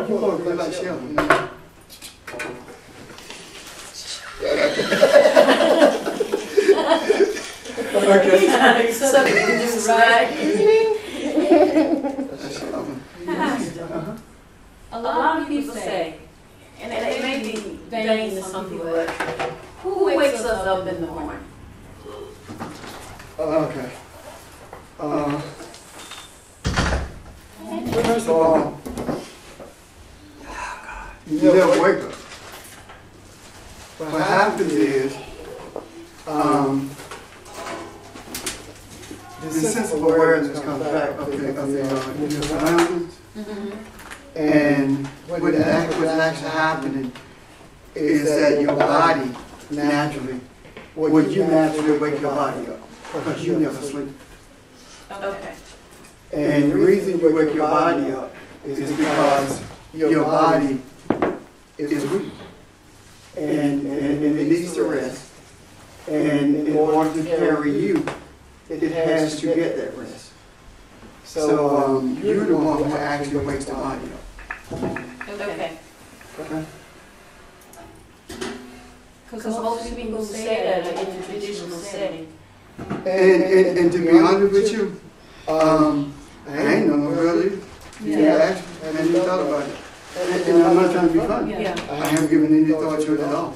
You look like Shell. Okay. Something right. A lot of people say, and they may be vain to some people, but who wakes us up in the morning? Okay. First of all, you never wake up. What happens is, the sense of awareness comes back of your surroundings. And what's actually happening is that your body naturally, you naturally wake your body up because you never sleep. Okay. And the reason you wake your body up is because your body is weak and it needs to rest. And in order to carry you, it has to get that rest. So you're the one who actually wakes the body up. Okay. Okay? Because most people say that in a traditional setting. And to be honest with you, I ain't no really. Yeah. I haven't even thought about it. And I'm not trying to be funny. Yeah. I haven't given any thought to it at all.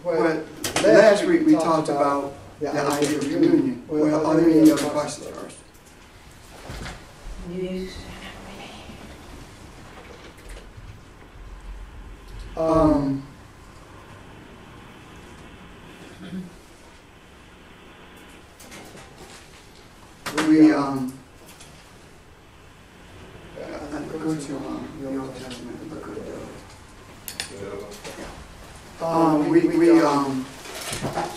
But last week we talked about the idea of communion. Well, are there any other questions first? Yes. We go to the Old Testament. We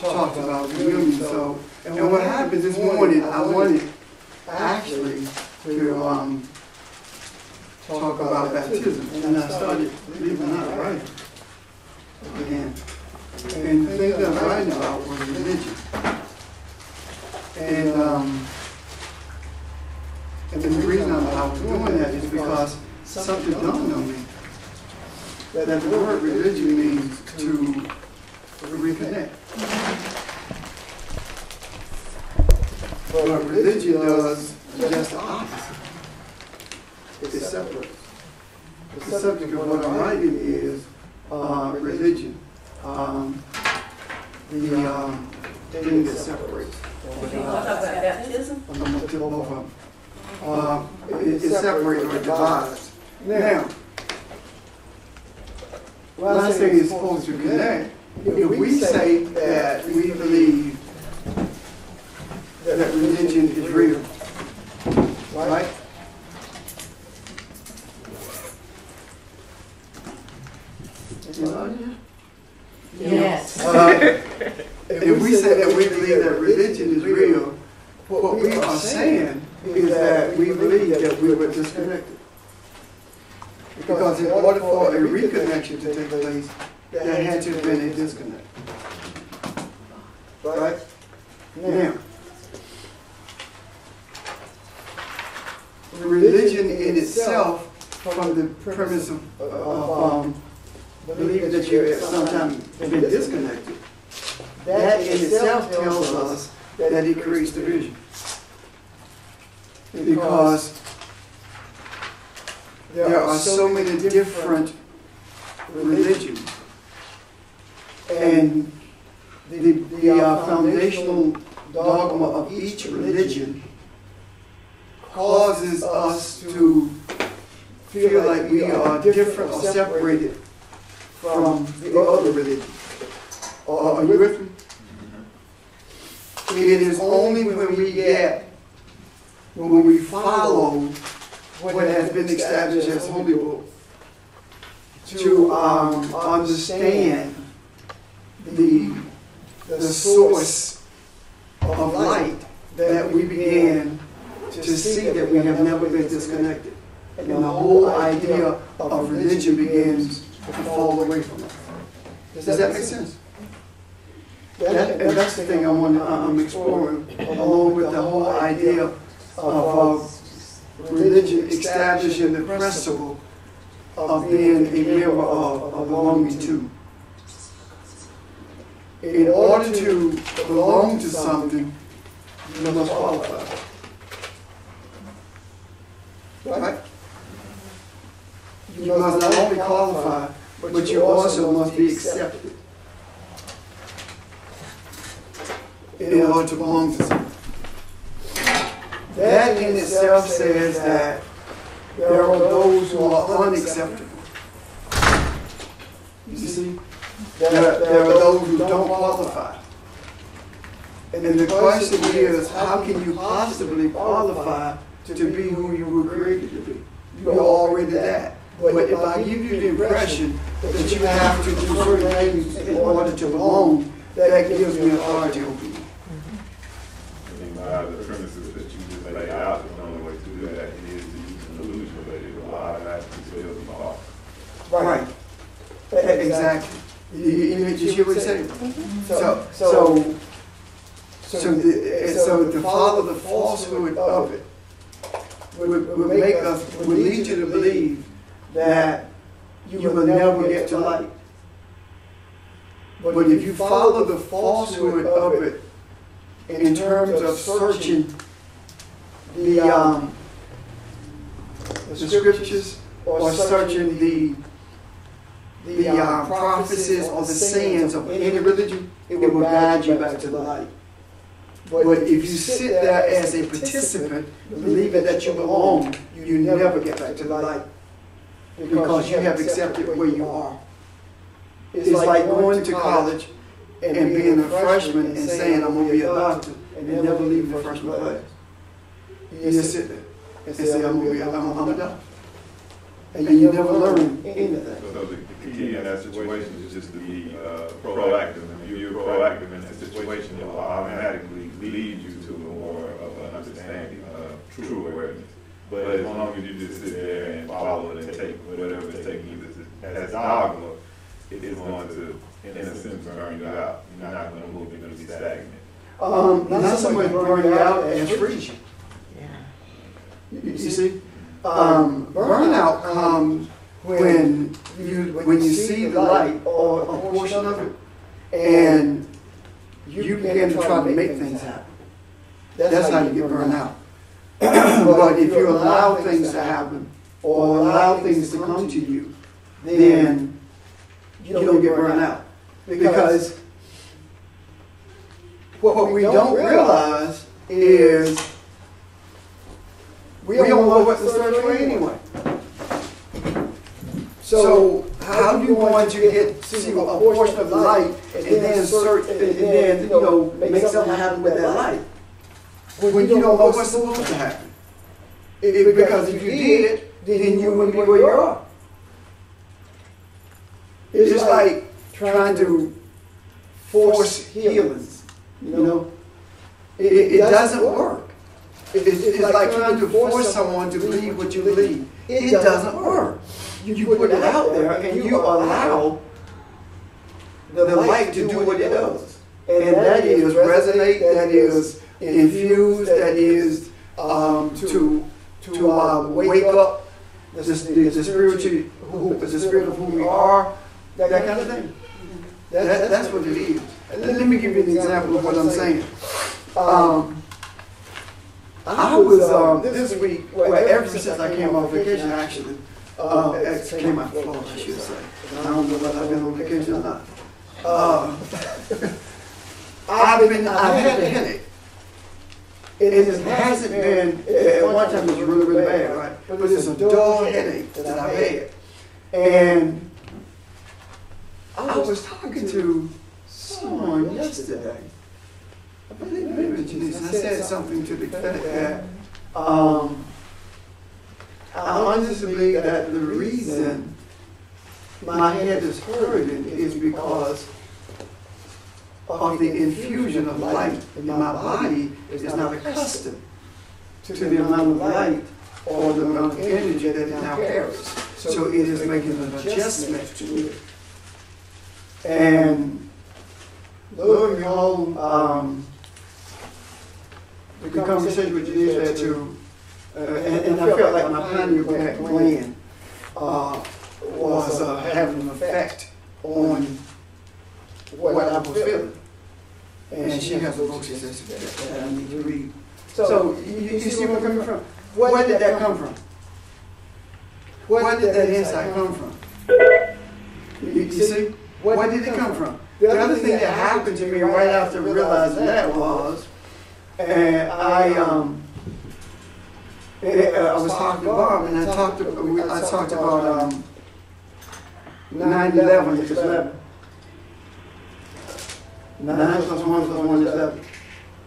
talked about communion. So, and what happened this morning, I wanted actually to talk about baptism, and I started leaving out right again. And the thing that I'm writing about was religion. And the reason I was doing that is because something dawned on me. That the word religion means to reconnect. But religion does just the opposite. It separates. The subject of what I'm writing is religion. The thing that separates. You talk about baptism? I'm going to tell both of them. It separates or divides. Now, when I say it's supposed to connect, if we say that we believe that religion is real, right? Yes. If we say that we believe that religion is real, what we are saying is that we believe that we were disconnected. Because in order for a reconnection to take place, there had to have been a disconnect. Right? Now, religion in itself, from the premise of believing that you at some time have been disconnected, that in itself tells us that it creates division. Because there are so many different religions, and the foundational dogma of each religion causes us to feel like we are different or separated from the other religion. Are you with me? It is only when we follow what has been established as Holy Book to understand the source of light that we began to see that we have never been disconnected. And the whole idea of religion begins to fall away from us. Does that make sense? And that's the thing I'm exploring, along with the whole idea of religion establishing the principle of being a member of, belonging to. In order to belong to something, you must qualify. Right? You must not only qualify, but you also must be accepted in order to belong to something. That in itself says that there are those who are unacceptable. You see? There are those who don't qualify. And the question is, how can you possibly qualify to be who you were created to be? You're already that. But if I give you the impression that you have to do certain things in order to belong, that gives me authority over you. The premises that you just laid out, the only way to do that is to use an illusion, but it will automatically still be false. Right. Exactly. You hear what he said? So to follow the falsehood of it would lead you to believe that you will never get to light. But if you follow the falsehood of it in terms of searching the scriptures or searching the prophecies or the sayings of any religion, it will guide you back to the light. But if you sit there as a participant, believing that you belong, you never get back to the light because you have accepted where you are. It's like going to college and being a freshman and saying, I'm going to be a doctor, and never leaving the freshman class. You just sit there and say, I'm a doctor. And you never learn anything. So the key in that situation is just to be proactive. And if you're proactive in that situation, it will automatically lead you to more of an understanding of true awareness. But as long as you just sit there and follow it and take whatever it's taking you as dogma, it is going to, in a sense, burn you out. You're not going to move, you're going to be stagnant. Not so much burn you out as freeze you. You see? Burnout comes when you see the light or a portion of it, and you begin to try to make things happen. That's how you get burned out. But if you allow things to happen or allow things to come to you, then you don't get burned out. Because what we don't realize is we don't know what to search for anyway. So how do you want to get see a portion of the light and then search and then make something happen with that light when you don't know what's supposed to happen? Because if you did, then you wouldn't be where you are. It's like trying to force healings. It doesn't work. It's like trying to force someone to believe what you believe. It doesn't work. You put it out there and you allow the light to do what it does. And that is resonate, that is infuse, that is to wake up the spirit of who we are, that kind of thing. That's what it is. And let me give you an example of what I'm saying. I was this week, ever since I came off vacation, actually, came out of Florida, I should say. I don't know whether I've been on vacation or not. I've had a headache. It hasn't been, at one time it was really, really bad, right? But it's a dull headache that I've had. And I was talking to someone yesterday. I believe maybe it was Janice, and I said something to the effect that I honestly believe that the reason my head is hurting is because of the infusion of light in my body is not accustomed to the amount of light or the amount of energy that it now carries. So it is making an adjustment to it. And lo and behold, the conversation with Janice led to and I felt like my pineal gland was having an effect on what I was feeling. And she has a book she says that I need to read. So you see where I'm coming from? Where did that come from? Where did that insight come from? You see? Where did it come from? The other thing that happened to me right after realizing that was, and I was talking to Bob, and I talked about 9/11 is 11. 9 plus 1 plus 1 is 11.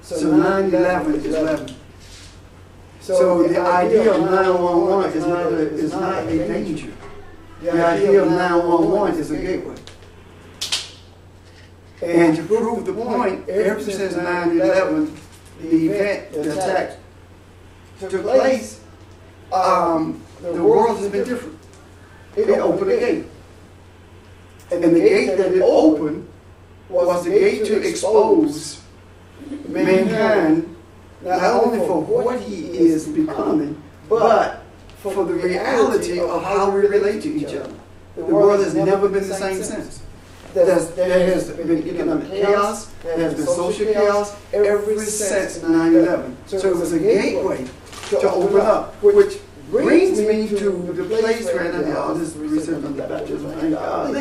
So 9/11 is 11. So the idea of 911 is not a danger. The idea of 911 is a gateway. And to prove the point, ever since 9/11, the event, the attack took place, the world has been different. It opened a gate. And the gate that it opened was the gate to expose mankind, not only for what he is becoming, but for the reality of how we relate to each other. The world has never been the same since. There has been economic chaos, there has been social chaos ever since 9/11. So it was a gateway to open up, which brings me to the place where I'll just receive the baptism. Thank God.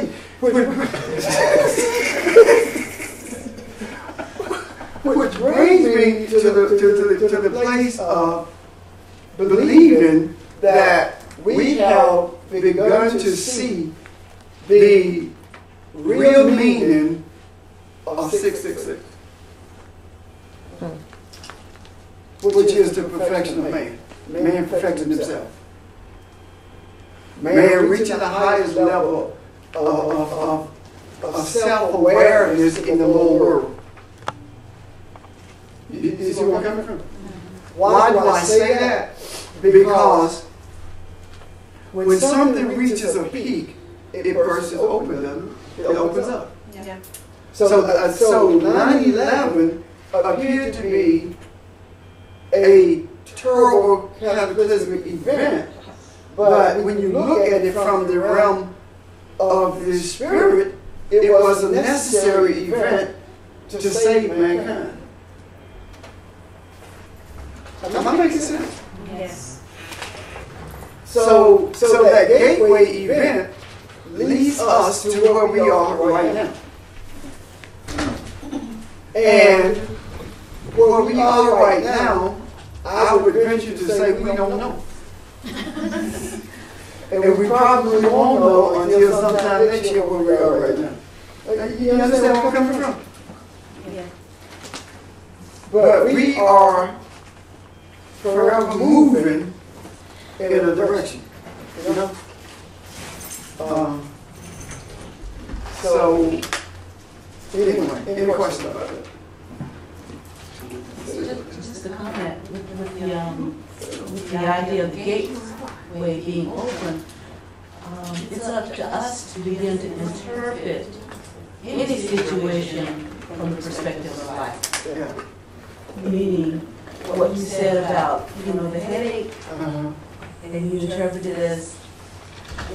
Which brings me to the place of believing that we have begun to see the real meaning of 666, which is the perfection of man. Man perfecting himself. Man reaching the highest level of self-awareness in the lower world. You see where I'm coming from? Why do I say that? Because when something reaches a peak, it bursts open, doesn't it? It opens up. Yeah. So 9/11 appeared to be a terrible cataclysmic event, but when you look at it from the realm of the spirit, it was a necessary event to save mankind. Am I making sense? Yes. So that gateway event leads us to where we are right now. And where we are right now, I would venture to say we don't know. And we probably won't know until sometime next year where we are right now. You understand where I'm coming from? Yeah. But we are forever moving in a direction. You know? So, anyway, any questions about that? Just a comment with the idea of the gateway being open. It's up to us to begin to interpret any situation from the perspective of life. Yeah. Meaning, what you said about, the headache, and you interpret it as,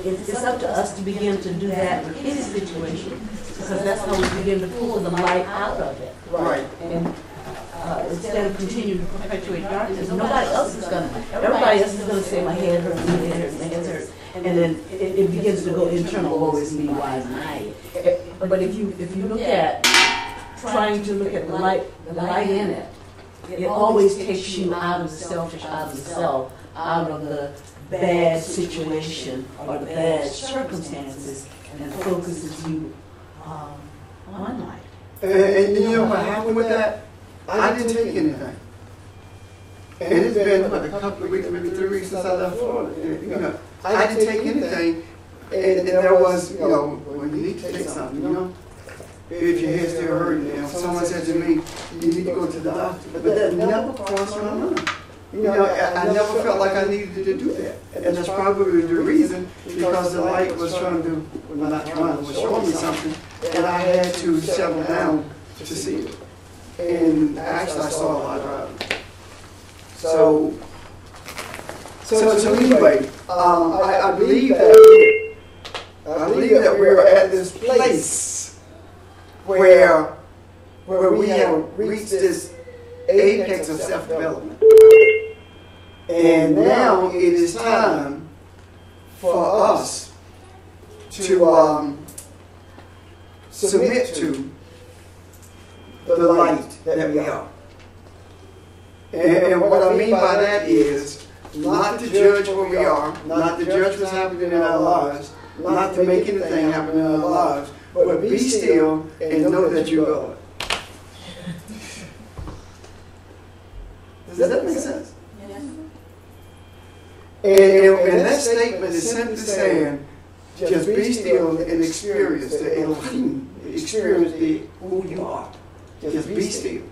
it's up to us to begin to do that with any situation, because that's how we begin to pull the light out of it. Right. And instead of continuing to perpetuate darkness, everybody else is going to say, my head hurts, my head hurts, my head hurts. And then it begins to go internal, woe is me, why is I? But if you look at, trying to look at the light in it, it always takes you out of the selfish, out of the self, out of the bad situation or the bad circumstances, and focuses you on life. And you know what happened with that? I didn't take anything. And it's been a couple of weeks, maybe 3 weeks since I left Florida. I didn't take anything. And there was, well, you need to take something, If your head's still hurting, someone said to me, you need to go to the doctor. But that never crossed my mind. I never felt like I needed to do that. And that's probably the reason, because the light was trying to, well, not trying, was showing me something, and I had to settle down to see it. And actually, I saw a lot of it. So, So anyway, I believe that we're at this place where we have reached this apex of self-development. And now it is time for us to submit to the light that we are. And what I mean by that is not to judge where we are, not to judge what's happening in our lives, not to make anything happen in our lives, but be still and know that you're God. Does that make sense? And that statement is simply saying, just be still and experience the Elohim, experience who you are. Just be still.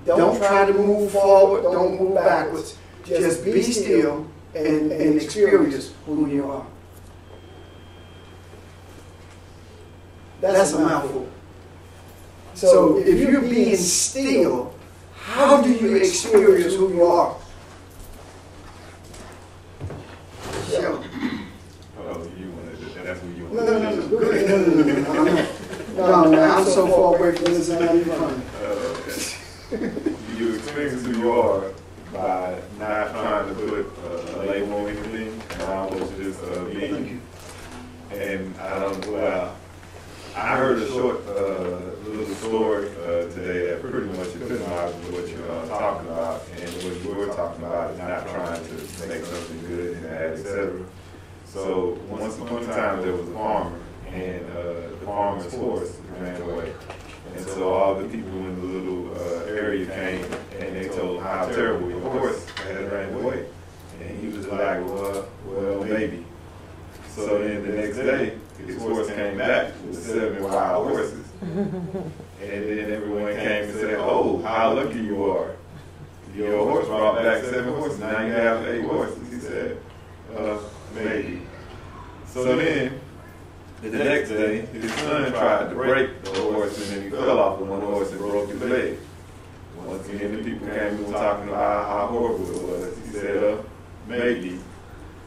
Don't try to move forward, don't move backwards. Just be still and experience who you are. That's a mouthful. So if you're being still, how do you experience who you are? Sure. Oh, you wanted to, that's what you No, wanted go to ahead. No, I'm so far away from this, I'm not even funny. You experience who you are by not trying to put a label on anything, and almost just being. And I heard a short little story today that pretty much epitomizes what you're talking about, and what you were talking about is not trying to make something good and bad, etc. So once upon a time there was a farmer, and the farmer's horse ran away. And so all the people in the little area came and they told him how terrible your horse had ran away. And he was like, well, maybe. So then the next day, his horse came back with 7 wild horses. And then everyone came and said, oh, how lucky you are. Your horse brought back 7 horses, now you have 8 horses. He said, maybe. So then, the next day, his son tried to break the horse, and then he fell off of one horse and broke his leg. Once again, the people came and were talking about how horrible it was. He said, maybe.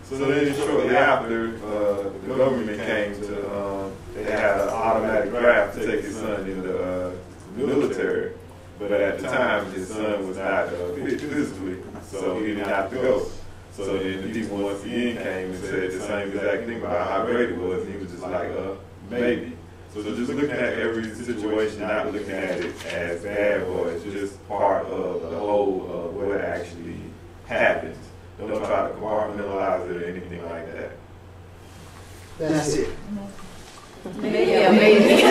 So then shortly after, the government came to, they had an automatic draft to take his son into the military. But at the time, his son was not fit physically, so he didn't have to go. So then the people once again came and said the same exact thing about how great it was, and he was just like, maybe. So just looking at every situation, not looking at it as bad or as just part of the whole of what actually happens. Don't try to compartmentalize it or anything like that. That's it. Maybe.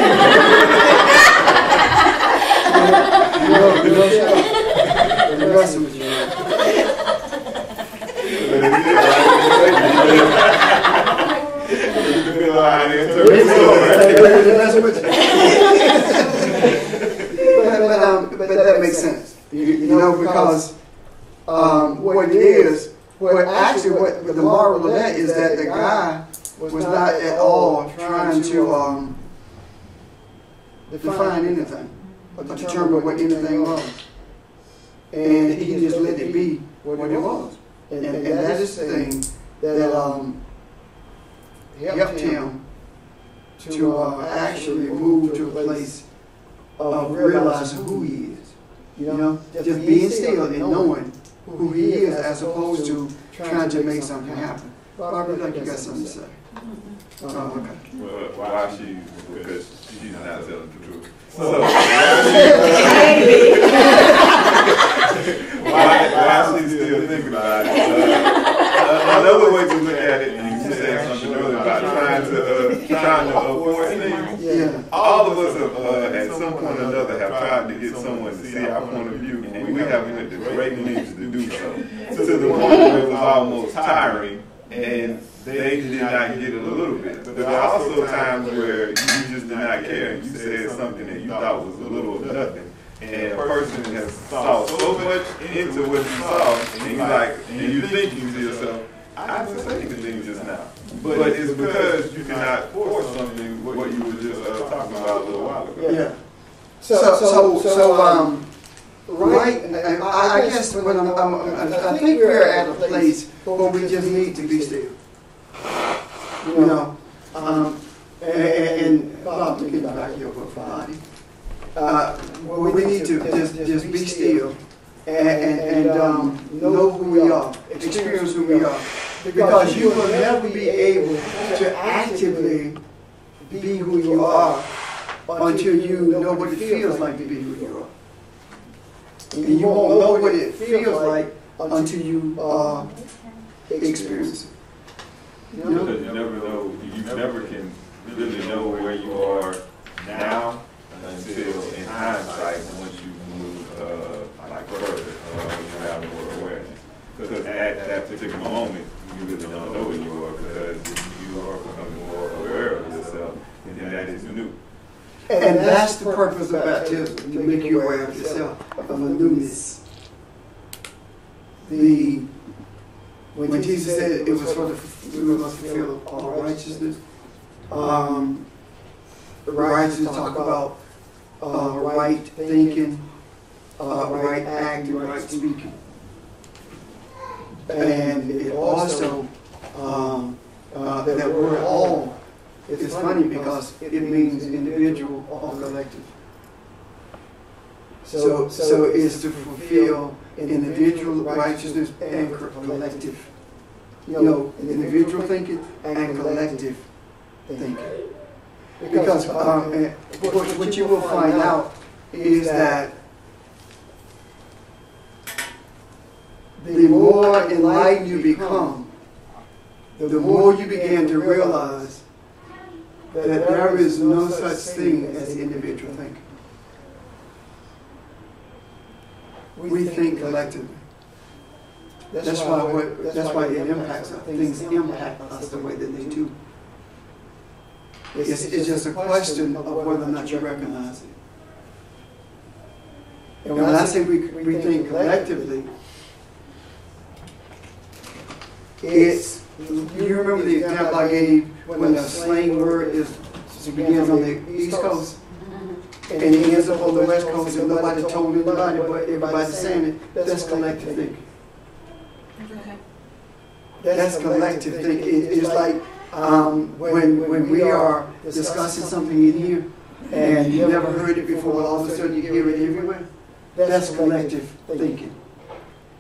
The rest of it, but that makes sense. You know, because what it is, what the moral of that is that the guy was not at all trying to define anything or determine what anything was. And he just let it be what it was. And that is the thing that helped him to actually move to a place of realizing who he is. You know, just being still and knowing who he is as opposed to trying to make something happen. Barbara, like you got something to say. Oh, okay. Well, why because she's not telling the truth. So, why she's still thinking about it. Another way to look at it, and you said something earlier about trying to force things. Yeah. All of us have, at some point or another, have tried to get someone to see our point of view, and we have went to great lengths to do so. To the point where it was almost tiring, and they did not get it a little bit. But there are also times where you just did not care, and you said something that you thought was a little of nothing. And a person has saw so much into what you saw, and you thinking to yourself, I didn't say anything just now. But it's because you cannot force something, what you were just talking about a little while ago. Yeah. So right, I guess when I think we're at a place but we just need to be still. You know, and Bob, to get back here for body. We need to just be still and know who we are, experience who we are, because you will never be able to actively be who you are until you know what it feels like to be who you are. And you won't know what it feels like until you experience it. Because you never know, you never can really know where you are now until in hindsight once you move like further, you have more awareness. Because at that particular moment, you really don't know where you are because you are becoming more aware of yourself, and that is new. And that's the purpose of baptism, to make you aware of yourself, of a newness. When Jesus said it was for we must fulfill all righteousness, righteousness talk about right thinking, right acting, right speaking. And it also, that word all, is funny because it means individual or collective. So it's to fulfill individual righteousness and collective. You know, individual thinking and collective thinking. Because what you will find out is that the more enlightened you become, the more you begin to realize that there is no such thing as individual thinking. We think collectively. That's why it impacts us. Things impact us the way that they do. It's just a question of whether or not you recognize it. And when I say we think collectively, it's, you remember the example I gave when the slang word begins on the East Coast and it ends up on the West Coast and nobody told anybody, but everybody's saying it. That's collective thinking. That's collective thinking. It's like when we are discussing something in here and you never heard it before, but all of a sudden you hear it everywhere. That's collective thinking.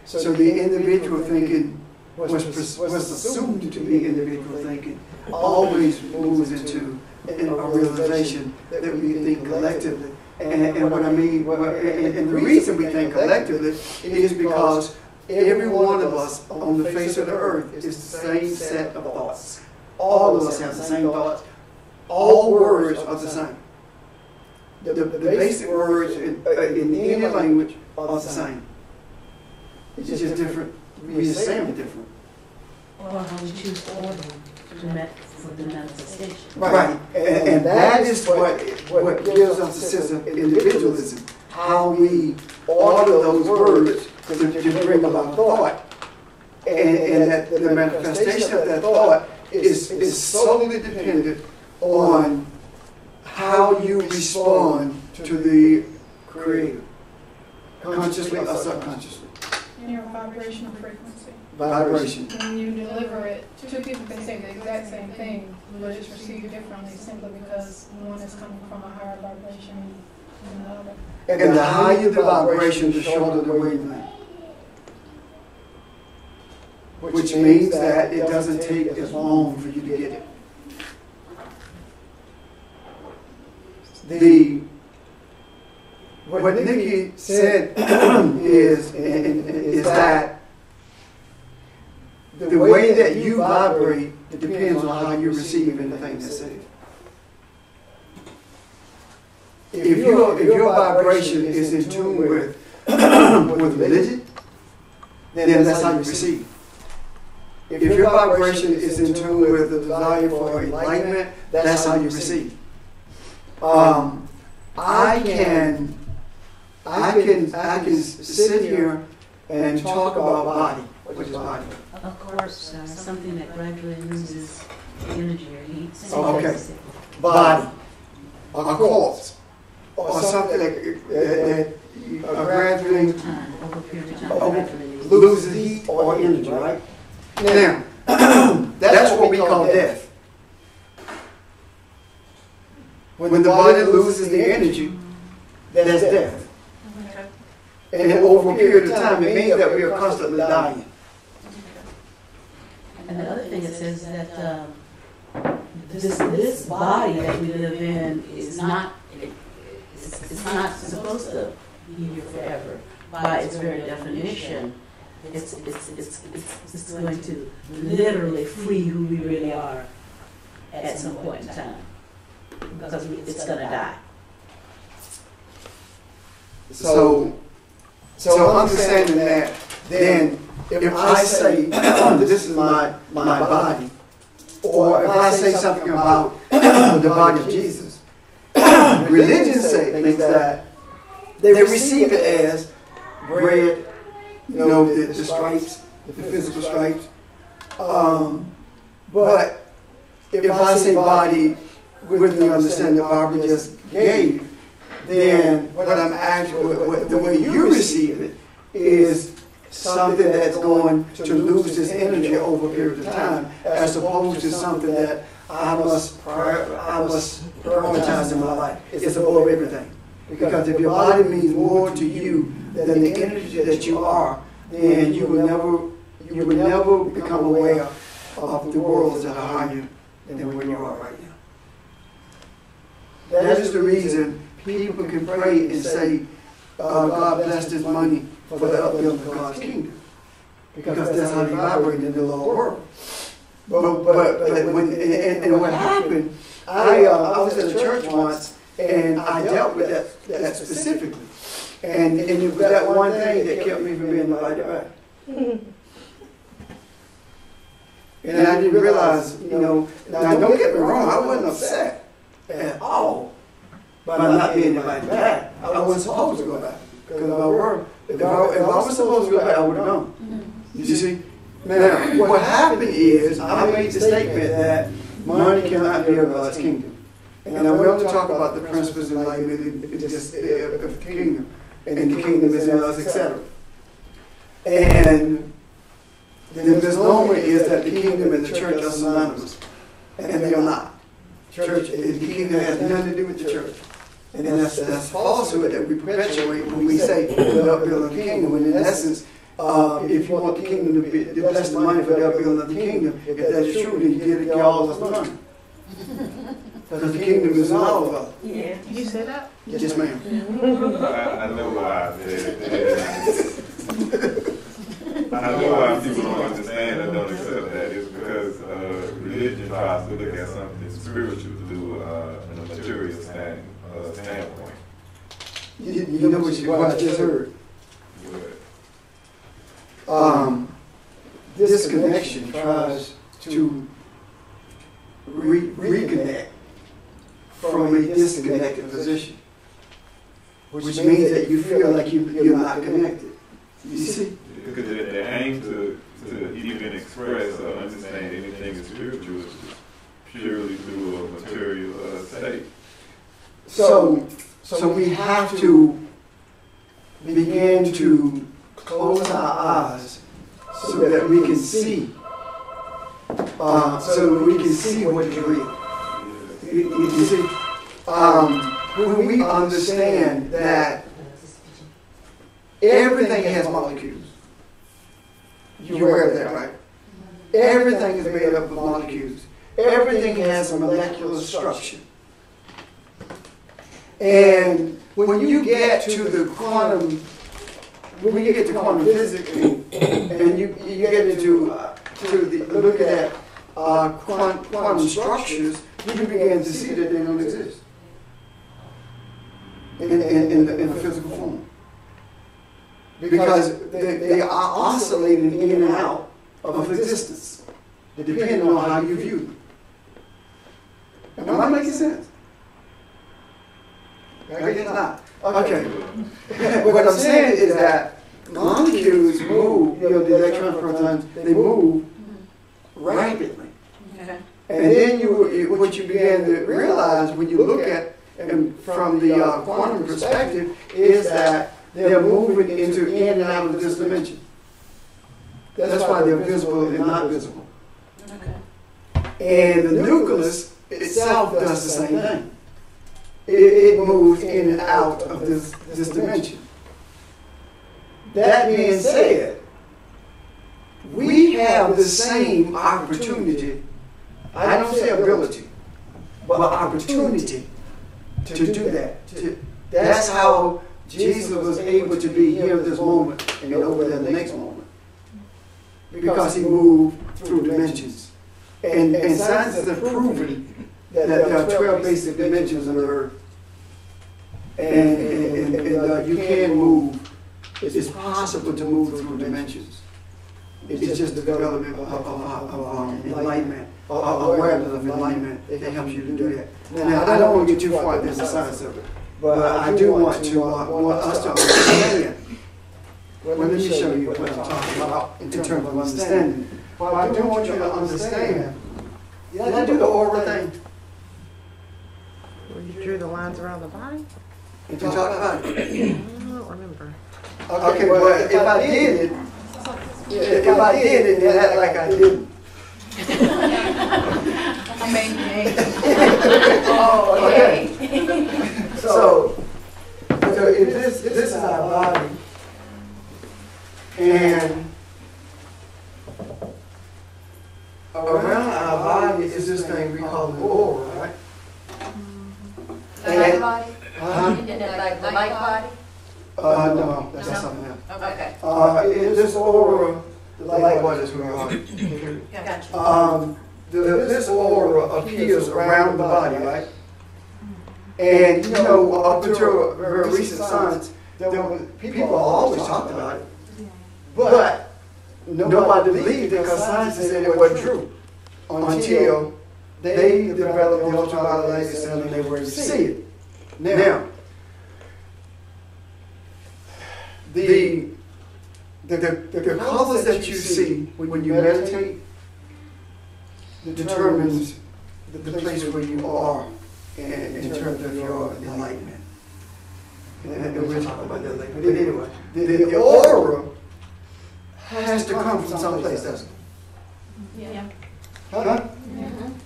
So the individual thinking was assumed to be individual thinking always moves into a realization that we think collectively. And what I mean, and the reason we think collectively is because every one of us on the face of the earth is the same set of thoughts. All of us have the same thoughts. All words are the same. The basic words in any language are the same. It's just different. We just say them different. Or how we choose to order for the manifestation. Right. And that is what gives us a sense of individualism. How we order those words to bring about thought. And that the manifestation of that thought is solely dependent on how you respond to the Creator, consciously or subconsciously. In your vibrational frequency. Vibration. When you deliver it, two people can say the exact same thing, but just receive it differently simply because one is coming from a higher vibration than the other. And the higher the vibration, the shorter the wavelength. Which means that it doesn't take as long for you to get it. What Nikki said is that the way that you vibrate depends on how you receive anything that's said. If your vibration is in tune with religion, then that's how you receive. If your vibration is in tune with the desire for enlightenment, that's how you receive. I can sit here and talk about body, which is body. Of course, something that gradually loses energy or heat. Okay, body, a corpse, or something that gradually over a period of time, loses heat or energy, right? Now, that's what we call death. When the body loses the energy, that's death. And over a period of time, it means that we are constantly dying. And the other thing it says that this body that we live in is not, it's not supposed to be here forever. By its very definition, it's going to literally free who we really are at some point in time, because it's going to die. So understanding that, then if I say, this is my body, or if I say something about the body of Jesus, religion thinks that they receive it as bread, the stripes, the physical stripes. But if I say body with the understanding that Barbara just gave, then what I'm actually, the way you receive it is something that's going to lose its energy over a period of time, as opposed to something that I must prioritize in my life. It's above everything. Because if your body means more to you than the energy that you are, then you will never become aware of the worlds that are higher than where you are right now. That is the reason people can pray and say, God bless this money for the upbuilding of God's kingdom. Because that's how you vibrate in the lower world. But when what happened, I was in a church once, and I dealt with that specifically. And it was that one thing that kept me from being invited back. And I didn't realize, now don't get me wrong, I wasn't upset at all by not being invited back. I wasn't supposed to go back. Because if I was supposed to go back, I would have gone. You see? Now, what happened is, I made the statement that money cannot build God's kingdom. And I want to talk about the principles and liability of the kingdom. And the kingdom is in us, etc. And the misnomer is that the kingdom and the church are synonymous. And they are not. The kingdom has nothing to do with the church. And that's falsehood that we perpetuate when we say we're upbuilding the kingdom. When in essence, if you want the kingdom to bless the money for the upbuilding of the kingdom, if that's true, then you give all of us the money. Because the kingdom is all of us. Yeah. Did you say that? Yes, ma'am. I know why I said it. I know why people don't understand and don't accept that. It's because religion tries to look at something spiritual through a material standpoint. You know what I just heard? This connection tries to reconnect from a disconnected position, which means that you feel like you're not connected. You see? Because the aim to even express or understand anything is spiritual is purely through a material state. So we have to begin to close our eyes so that we can see, what is real. You see, when we understand that everything has molecules, you're aware of that, right? Everything is made up of molecules. Everything has a molecular structure. And when you get to the quantum, physics, and you get into look at quantum structures, you begin to see that they don't exist in the physical form. Because they are oscillating in and out of existence, depending on how you view them. Am I making sense? I guess not. Okay. What I'm saying is that molecules move, the electrons, protons, they move rapidly. Okay. And then what you begin to realize when you look at from the quantum perspective is that they're moving in and out of this dimension. That's why they're visible and not visible. Okay. And the nucleus itself does the same thing. It moves in and out of this dimension. That being said, we have the same opportunity, I don't say ability, but opportunity to do that. That's how Jesus was able to be here at this moment and over there the next moment. Because he moved through dimensions. And scientists have proven that there are 12 basic dimensions on the earth. And you can move. It's possible to move through dimensions. It's just development of enlightenment, awareness of enlightenment that helps you to do that. Now, I don't want to get too far into the science of it, but I do want us to understand. Well, let me show you what I'm talking about in terms of understanding. But I do want you to understand. Did I do the aura thing? Where you drew the lines around the body? Did you talk about it? I don't remember. Okay, well, if I did it, then act like I didn't. I mean, Oh, okay. So if this is our body, and around our body is this thing we call the aura, right? The light body? Huh? Like the light body? No, that's something else. Okay. This aura, the light body is who we are. Gotcha. This aura appears around the body, right? And you know, up until very recent science, people always talked about it, but nobody believed it because science said it wasn't true until they developed the ultraviolet laser cell and they were able to see it. Now, the colors that you see when you meditate determines the place where you are in terms of your enlightenment. And we'll talk about that later. But anyway, the aura has to come from someplace, doesn't it? Yeah. Huh?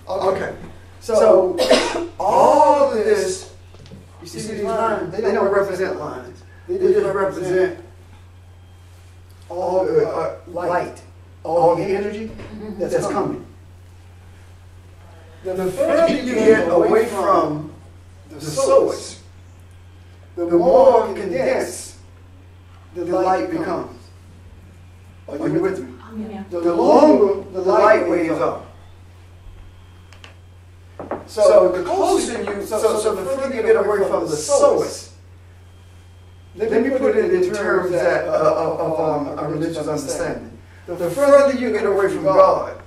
Okay. So all of this, you see these lines, they don't represent lines. They just represent all the light, all the energy that's coming. The further you get away from the source, the more condensed the light becomes. Are you with me? Yeah. The longer the light waves are. So the closer you, so the further you get away from the source, let me put it in terms of a religious understanding. The further you get away from God,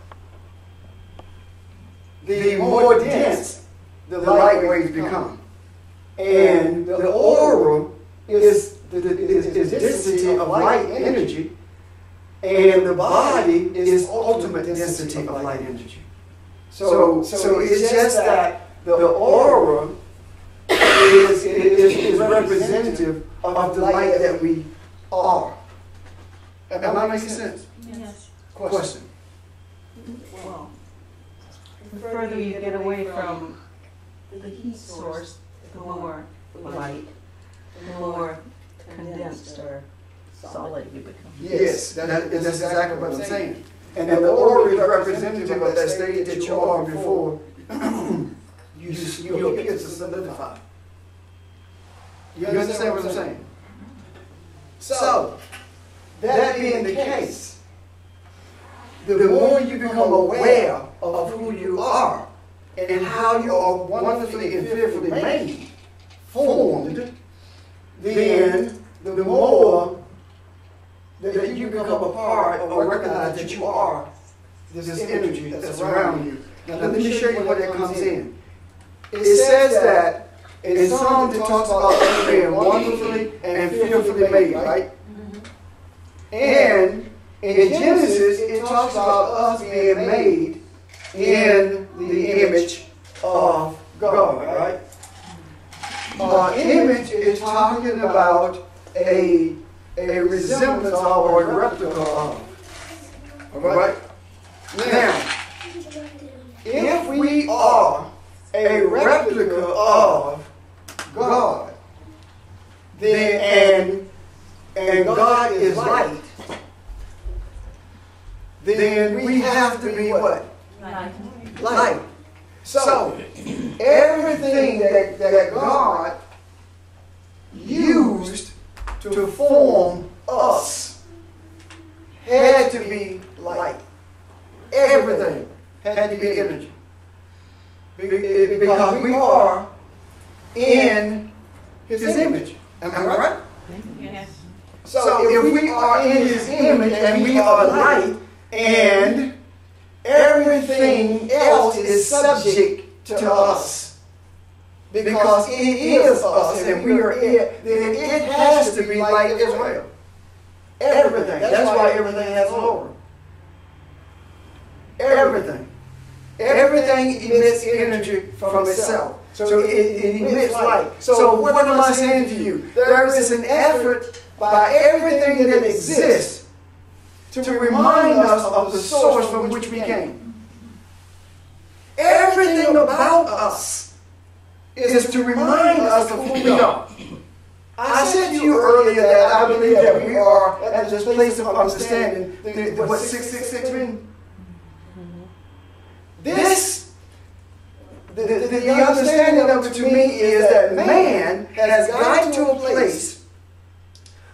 the more dense the light waves become. And the aura is density of light energy, and the body is ultimate density of light energy. So it's just that the aura is representative of the light that we are. Am I making sense? Yes. Question. Well, the further you get away from the heat source, the more light, the more condensed or solid you become. Yes, that's exactly what I'm saying. And the aura is representative of that state that you are before you appear to solidify. You understand what I'm saying? So, that being the case, the more you become aware of who you are and how you are wonderfully and fearfully made, formed, then the more that you become a part or recognize that you are this energy that's around you. Now let me show you where that comes in. It says that in Psalms it talks about us being wonderfully and fearfully made, right? And in Genesis it talks about us being made in the image of God, right? Image is talking about a resemblance of or a replica of. All right? Now, if we are a replica of God, then and God is light, then we have to be what? Light. So everything that God used to form us had to be light. Everything had to be energy. Because we are in His image. Am I right? Yes. So if we are in His image and we are light, and everything else is subject to us, because it is us and we are it, then it has to be light as well. Everything. That's why everything has aura. Everything. Everything emits energy from itself. So it emits light. So what am I saying to you? There is an effort by everything that exists to remind us of the source from which we came. Everything about us is to remind us of who we are. I said to you earlier that I believe that we are at this place of understanding what 666 means. The understanding of it to me is that man has gotten to a place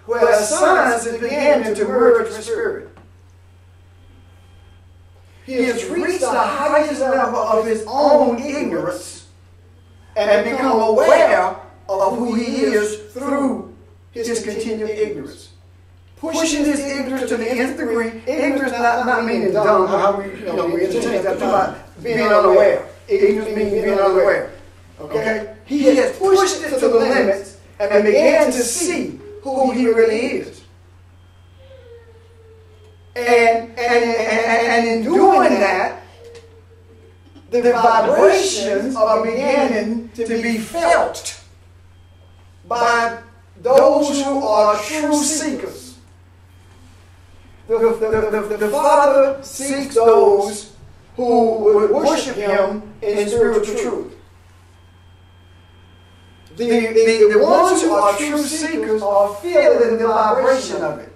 where science is beginning to merge with spirit. He has reached the highest level of his own ignorance and become aware of who he is through his continued ignorance. Pushing his ignorance to the nth degree. Ignorance not meaning dumb, how we interchange that about being unaware. Ignorance means being unaware. Okay? He has pushed it to the limits and began to see who he really is. And in doing that, the vibrations are beginning to be felt by those who are true seekers. The Father seeks those who would worship Him in spiritual truth. The ones who are true seekers are feeling the vibration of it.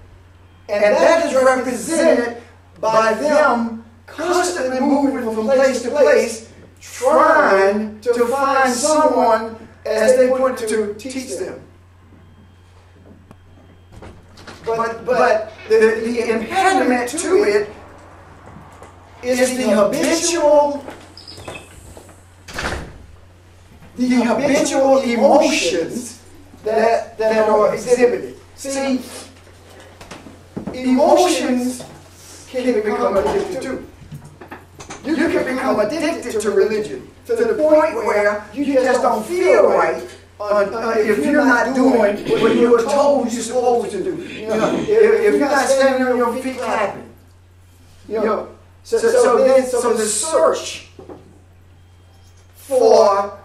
And that is represented by them constantly moving from place to place, trying to find someone, as they put it, to teach them. But the impediment to it is the habitual emotions that are exhibited. See, emotions can become addicted to. You can become addicted to religion to the point where you just don't feel right if you're not doing what you're told you're supposed to do. If you're not standing on your feet clapping. So the search for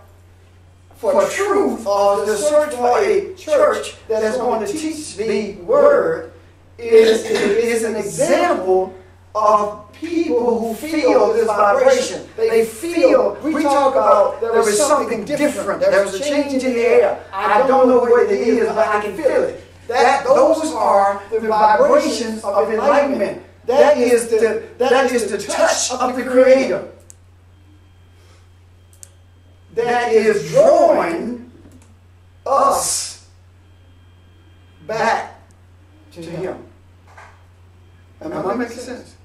truth, or the search for a church that is going to teach the word, is an example of people who feel this vibration. They feel, we talk about there is something different. There's a change in the air. I don't know what it is, but I can feel it. Those are the vibrations of enlightenment. That is the touch of the Creator. That is drawing us back to Him. Am I making sense?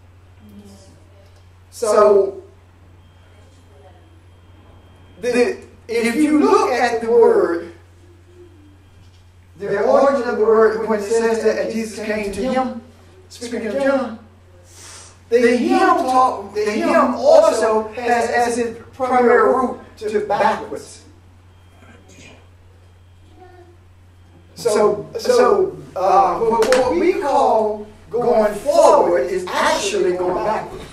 So, if you look at the word, the origin of the word, when it says that Jesus came to Him, speaking of John, the hymn also has as its primary root to backwards. So what we call going forward is actually going backwards.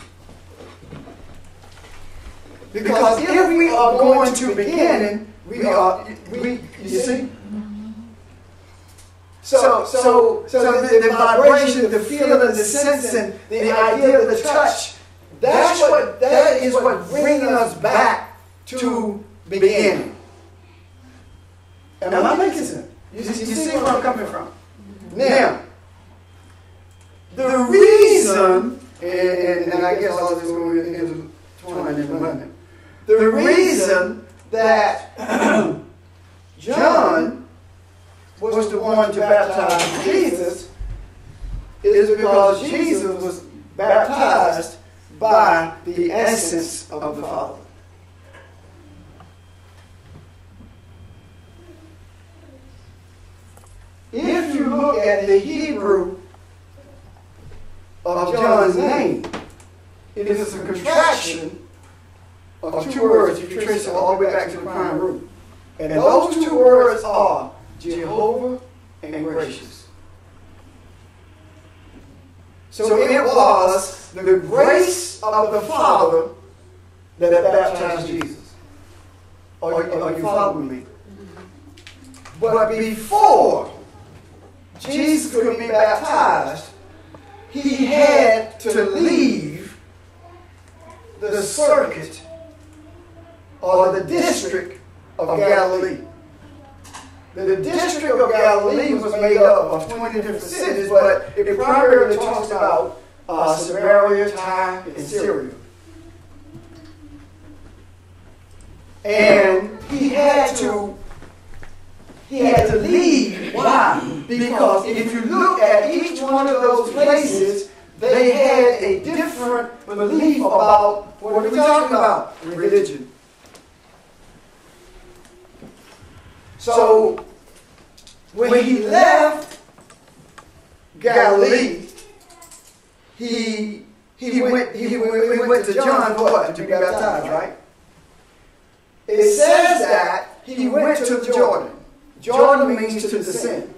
Because if we are going to beginning, you see? So the vibration, the feeling, the sensing, the idea of the touch, that is what bringing us back to beginning. Am I making sense? You see where I'm coming from? Now, the reason, and I guess I'll just go into 20 in a minute. The reason that John was the one to baptize Jesus is because Jesus was baptized by the essence of the Father. If you look at the Hebrew of John's name, it is a contraction of two words. If you trace it all the way back to the prime root. And those two words are Jehovah and gracious. So it was the grace of the Father that baptized Jesus. Are you following me? But before Jesus could be baptized, he had to leave the circuit or the district of Galilee. The district of Galilee was made up of 20 different cities, but it primarily talks about Samaria, Tyre, and Syria. And he had to leave. Why? Because if you look at each one of those places, they had a different belief about what are we talking about? Religion. So when he left Galilee, he went to John for what? To be baptized, right? It says that he went to Jordan. Jordan means to descend.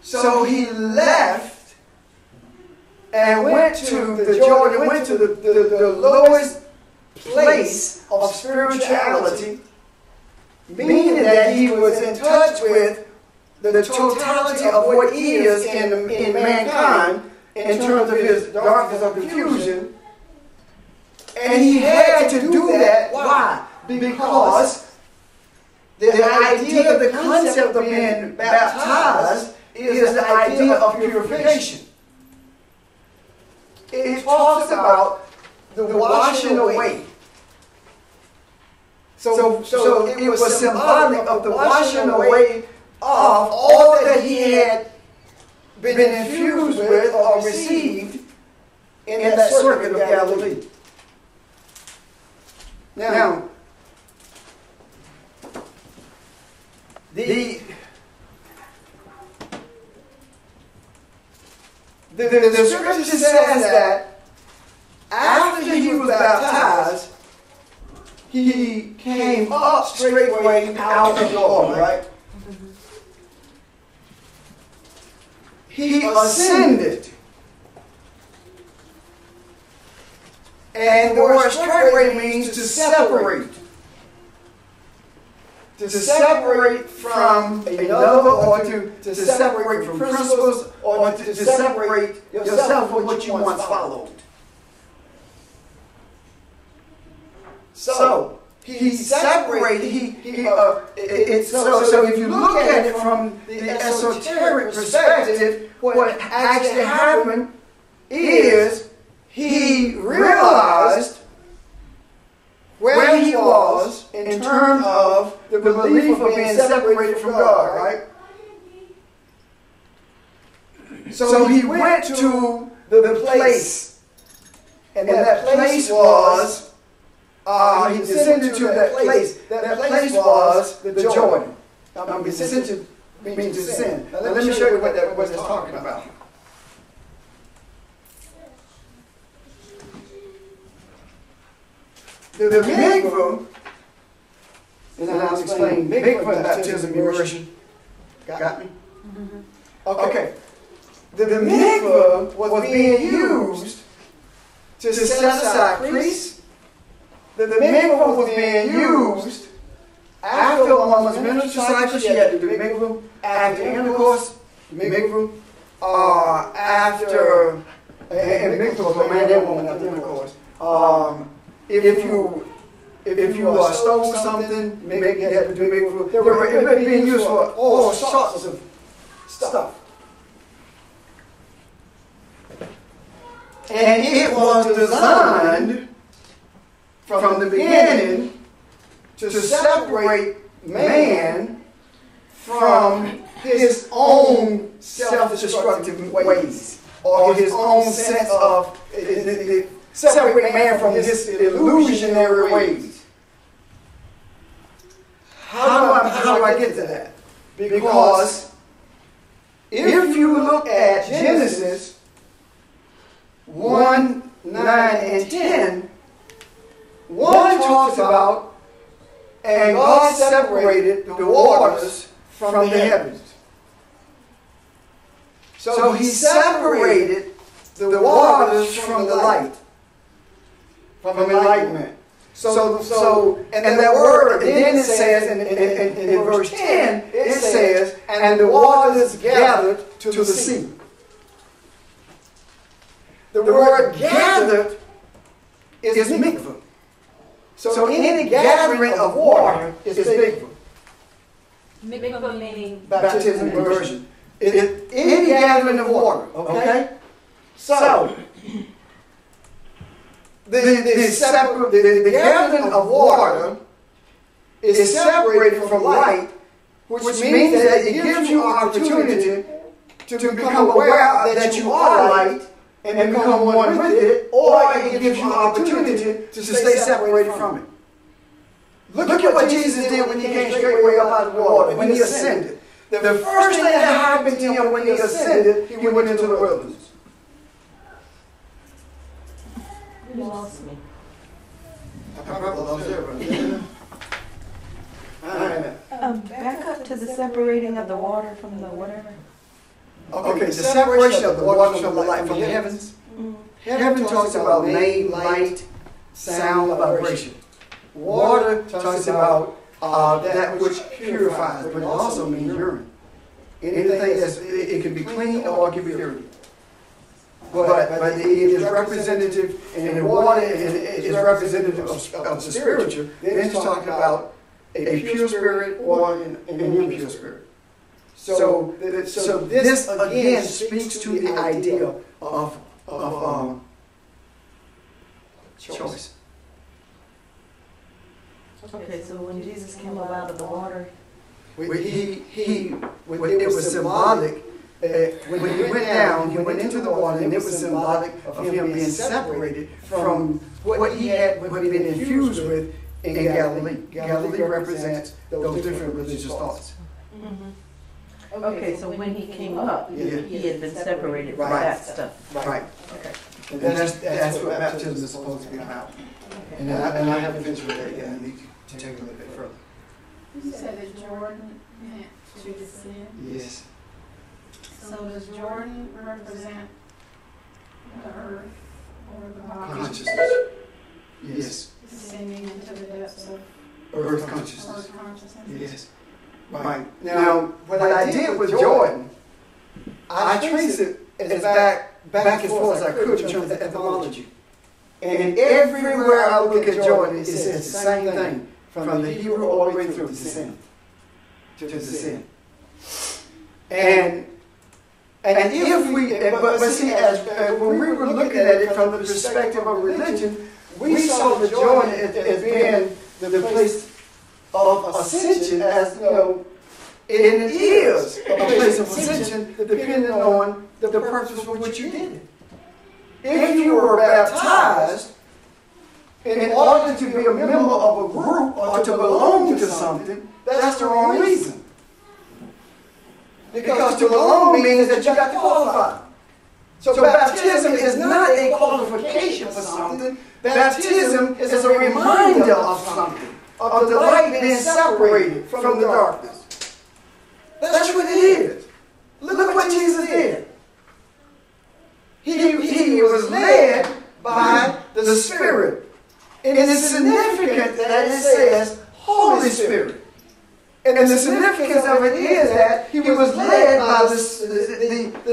So he left and went to the Jordan, went to the lowest place of spirituality, meaning that he was in touch with the totality of what is in mankind in terms of his darkness of confusion. And he had to do that. Why? Because the idea, the concept of being baptized is the idea of purification. It talks about the washing away. So it was symbolic of the washing away of all that he had been infused with or received in that circuit of Galilee. Now, the scripture says that after he was baptized, he came up straightway out of the water, right? He ascended. And the word straightway means to separate. To separate from another, or to separate from principles, or to separate yourself from what you once followed. So he separated. So if you look at it from the esoteric perspective, what actually happened is he realized where he was in terms of the belief of being separated from God, right? So he went to the place, and that place was, he descended to that place. That place was the Jordan. Descended means descend. Now let me show you what that's talking about. The mikvah, and I'll explain mikvah, baptism, immersion. Got me? Mm-hmm. Okay. The mikvah was being used to set aside priests. The mikvah was being used after a woman's menstrual cycle, she had to do mikvah. After intercourse, mikvah. After, and mikvah for man and woman after intercourse. If you stole something, maybe you had to do mikvah. It was being used for all sorts of stuff. And it was designed from the beginning to separate man from his own self-destructive ways, or his own sense of, separate man from his illusionary ways. How do I get to that? Because if you look at Genesis 1, 9, and 10, 1 talks about, and God separated the waters from the heavens. So he separated the waters from the light, from enlightenment. And that word, and then it says, in verse 10, it says, and the waters gathered to the sea. The word gathered is mikvah. So any gathering of water is mikvah. Mikvah meaning Baptism and immersion. Any gathering of water, okay? So, the gathering of water is separated from light, which means that it gives you an opportunity to become aware that you are light and become one with it, or it gives you an opportunity to stay separated from it. Look at what Jesus did when he came straightway up out of the water, when he ascended. The first thing that happened to him when he ascended, he went into the wilderness. You lost me. Back up to the separating of the water from the whatever. Okay, the separation of the water from the light, from the heavens. Heaven talks about name, light, sound, vibration. Water talks about that which purifies, but it also means urine. Anything that's, it can be clean or it can be dirty. But it is representative, and the water is representative of the spiritual. Then it's talking about a pure spirit or an impure spirit. So this again speaks to the idea of choice. Okay, so when Jesus came up out of the water, It was symbolic. When he went down, he went into the water, and it was symbolic of him being separated from what he had been infused with in Galilee. Galilee represents those different religious thoughts. Okay, so when he came up, he had been separated from that stuff. Right. Okay. And that's what baptism is supposed to be about. And I haven't finished with that yet. I need to take a little bit further. You said that Jordan meant to descend. Yes. So does Jordan represent the earth or the body? Consciousness. Yes. Descending into the depths of Earth consciousness. earth consciousness? Yes. Right. Now, what I did with Jordan, I traced it as back as far as I could in terms of etymology. And everywhere I look at Jordan, it says the same thing, from the Hebrew all the way through to sin. To sin. And if we, but see, when we were looking at it from the perspective of religion, we saw the Jordan as being the place of ascension, as you know, and it is a place of ascension depending on the purpose for which you did it. If you were baptized in order to be a member of a group or to belong to something, that's the wrong reason. Because to belong means that you got to qualify. So baptism is not a qualification for something. Baptism is a reminder of something, of the light being separated from the darkness. That's what it is. Look what Jesus did. He was led by the Spirit. And it's significant that it says Holy Spirit. And the significance of it is that he was led by the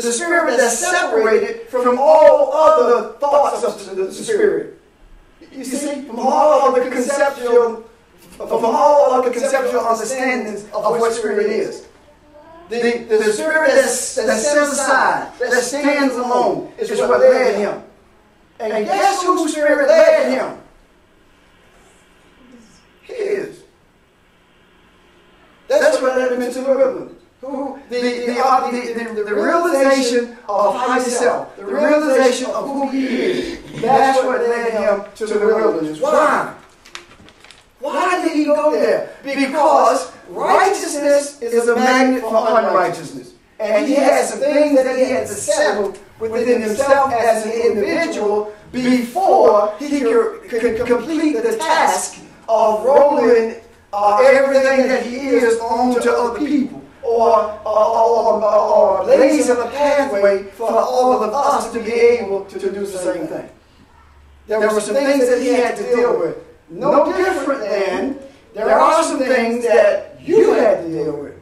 spirit that separated from all other thoughts of the spirit. You see, from all other conceptual understandings of what spirit is. The spirit that sets aside, that stands alone, is what led him. And guess whose spirit led him? His. That's what led him into the wilderness. The realization of himself, the realization of who he is, that's what led him to the wilderness. Why? Why did he go there? Because righteousness is a magnet for unrighteousness. And he had some things that he had to settle within himself as an individual before he could complete the task of rolling everything that he is onto other people, or blazing a pathway for all of us to be able to do the same thing. There were some things that he had to deal with. No different than there are some things that you had to deal with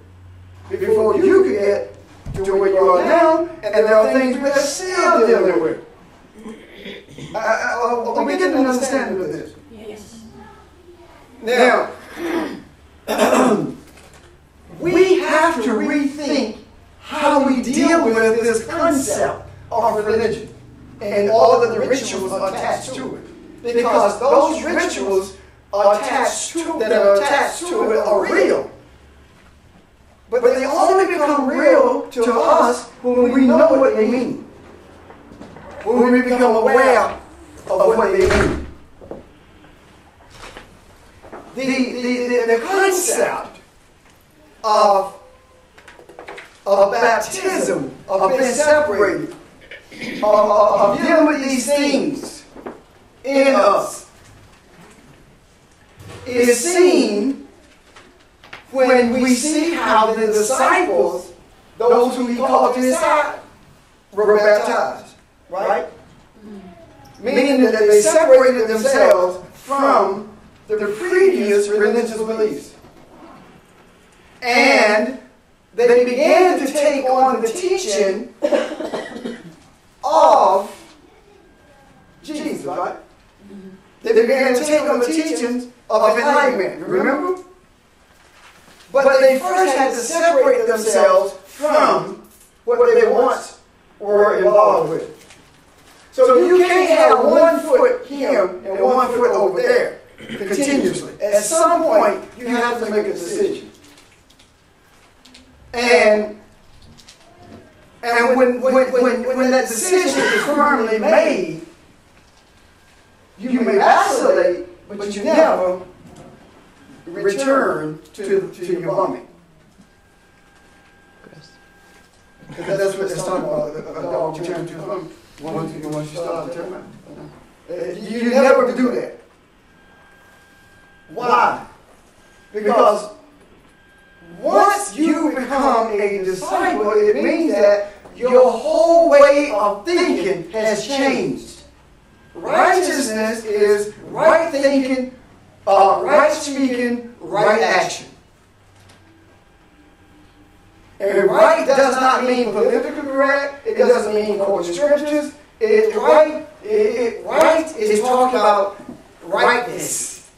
before you could get to where you are now, and there are things we're still dealing with. Are we getting an understanding of this? Yes. Now, we have to rethink how we deal with this concept of religion and all of the rituals attached to it. Because those rituals that are attached to it are real. But they only become real to us when we know what they mean. When we become aware of what they mean. The concept of baptism, of being separated, of dealing with these things in us, is seen when we see how the disciples, those who he called to his side, were baptized, right? Meaning that they separated themselves from the previous religious beliefs. And they began to take on the teaching of Jesus, right? They began to take on the teachings of enlightenment, remember? But they first had to separate themselves from what they once were involved with. So you can't have one foot here and one foot over there continuously. At some point, you have to make a decision. And when that decision is firmly made, you may vacillate, but you never return to your vomit. Because that's what it's talking about, a dog returning to his vomit. Once you start to turn around. You never do that. Why? Because once you become a disciple, it means that your whole way of thinking has changed. Righteousness is right thinking, right speaking, right action. And right does not mean politically correct. It doesn't mean quoting scriptures. Right is talking about rightness.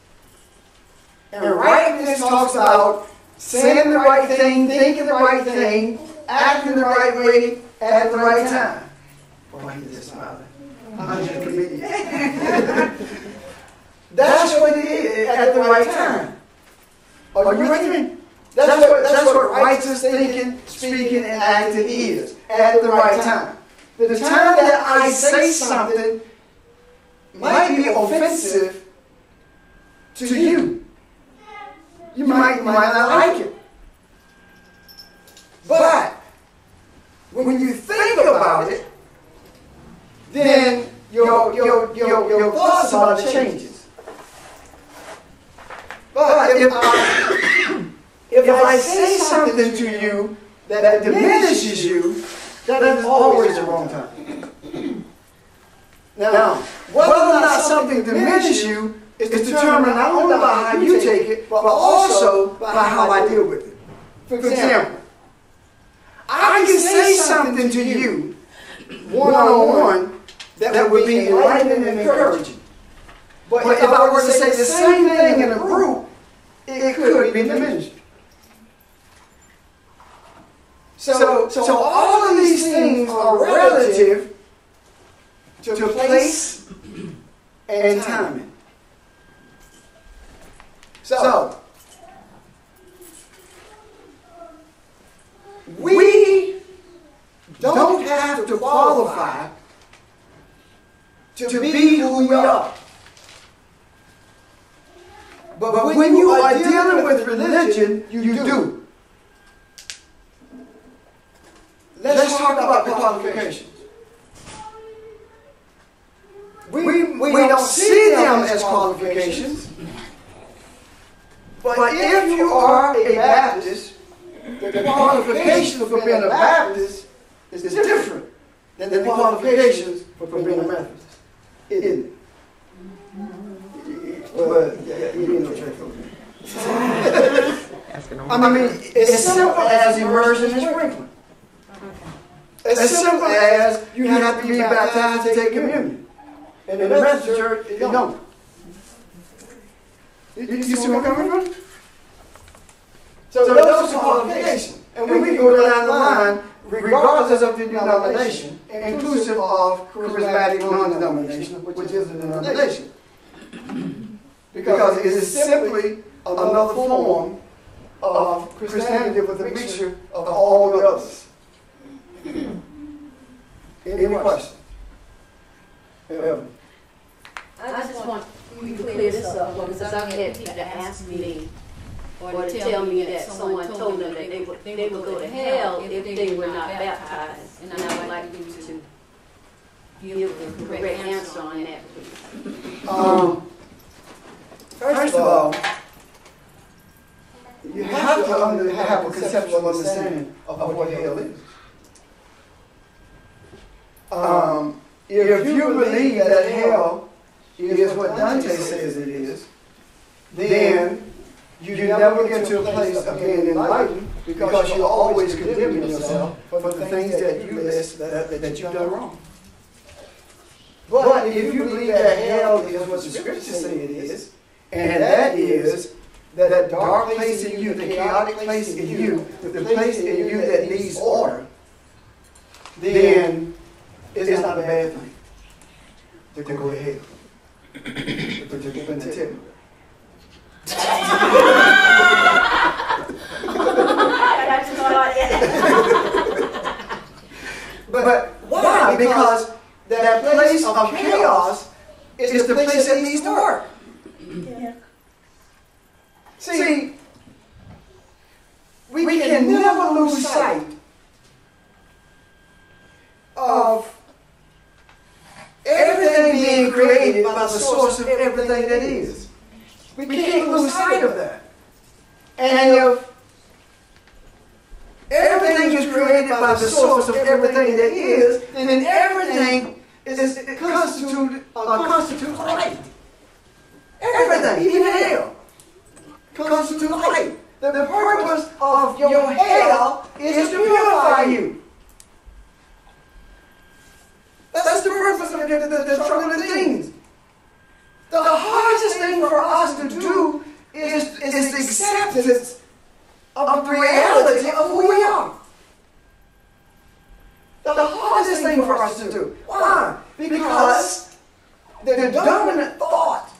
And rightness talks about saying the right thing, thinking the right thing, acting the right way at the right time. Boy, he just smiling. I'm just a comedian. That's what it is at the right time. Are you with me? That's what righteous thinking, speaking, and acting is at the right time. The time that I say something might be offensive to you. You might not like it. But when you think about it, then your thoughts about it changes. But if I say something to you that diminishes you, that is always the wrong time. Now, whether or not something diminishes you is determined not only by how you take it, but also by how I deal with it. For example, I can say something to you one-on-one that would be enlightening and encouraging. But if I were to say the same thing in a group, it could be diminished. So all of these things are relative to place and timing. So we don't have to qualify to be who we are. But when you are dealing with religion, you do. Let's talk about the qualifications. We don't see them as qualifications, but if you are a Baptist, the qualifications for being a Baptist is different than the qualifications for being a Methodist, isn't it? Well, you know, I mean, as simple as immersion and sprinkling. As simple as you have to be baptized to take communion. And in the Methodist church, you don't. You see where I'm coming from? So those are qualifications. And we can go down the line, regardless of the denomination, inclusive of charismatic non-denomination, which is a denomination. Because it is simply another form of Christianity with a mixture of all the others. Any question? Evan? I just want you to clear this up because I've had people ask me or to tell me that someone told them that they would go to hell if they were not baptized. And I would like you to give the correct answer on that, please. First of all, you have to have a conceptual understanding of what hell is. If you believe that hell is what Dante says it is, then you never get to a place of being enlightened because you're always condemning yourself for the things that you list that you've done wrong. But if you believe that hell is what the scriptures say it is, and that is that dark place in you, the chaotic place in you, the place in you that needs order, then it's not a bad thing to go to hell. But you're going to tell me. But why? Because that place of chaos is the place that needs to work. Yeah. See, we can never lose sight of everything being created by the source of everything that is. We can't lose sight of that. And if everything is created by the source of everything that is, then everything constitutes light. Everything, even hell, constitutes light. The purpose of your hell is to purify you. That's the purpose of the troubling things. The hardest thing for us to do is the acceptance of the reality of who we are. The hardest thing for us to do. Why? Because the dominant thought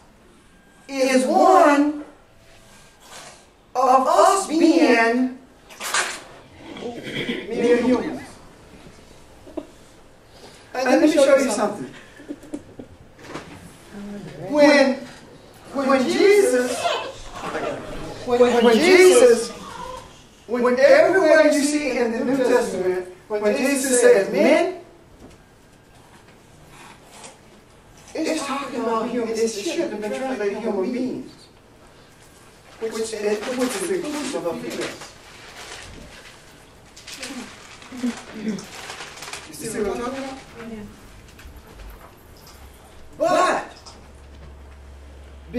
is one of us being mere humans. And let me show you something. When everywhere you see in the New Testament, when Jesus says men, it's talking about humans. It should have been translated human beings, which is inclusive of females. You see what I'm talking about?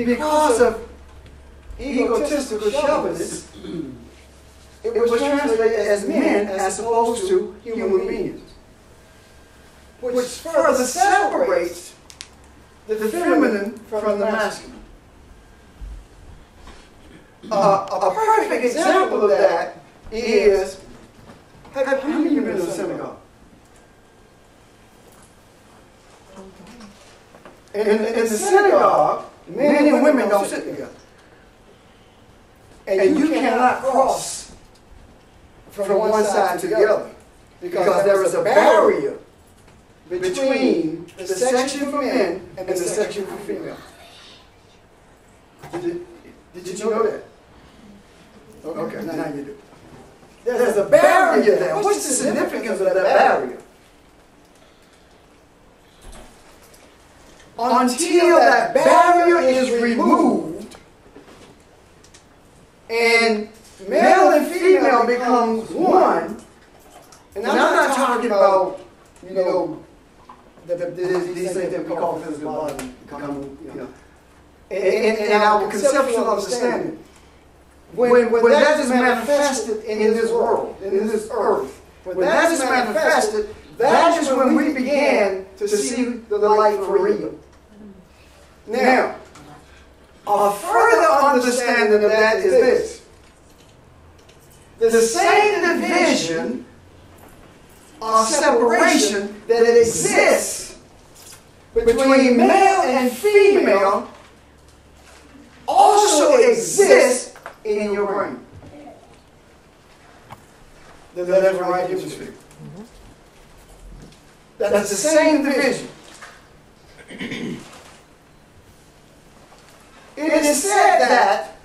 because of egotistical chauvinists, it was translated as men as opposed to human beings, which further separates the feminine from the masculine. A perfect example of that is, how many of you been to the synagogue? In the synagogue, men and women don't sit together. And you cannot cross from one side to the other, because there is a barrier between the section for men and the section for female. Did you know that? Okay, now you do. There's a barrier there. What's the significance of that barrier? Until that barrier is removed and male and female becomes one, and I'm not talking about, these things that we call physical body become, in our conceptual understanding. When that is manifested in this world, in this earth, when that is manifested, that is when we began to see the light for real. Now, a further understanding of that is this. The same division or separation that exists between male and female also exists in your brain. The left and right hemisphere. That's the same division. It is said that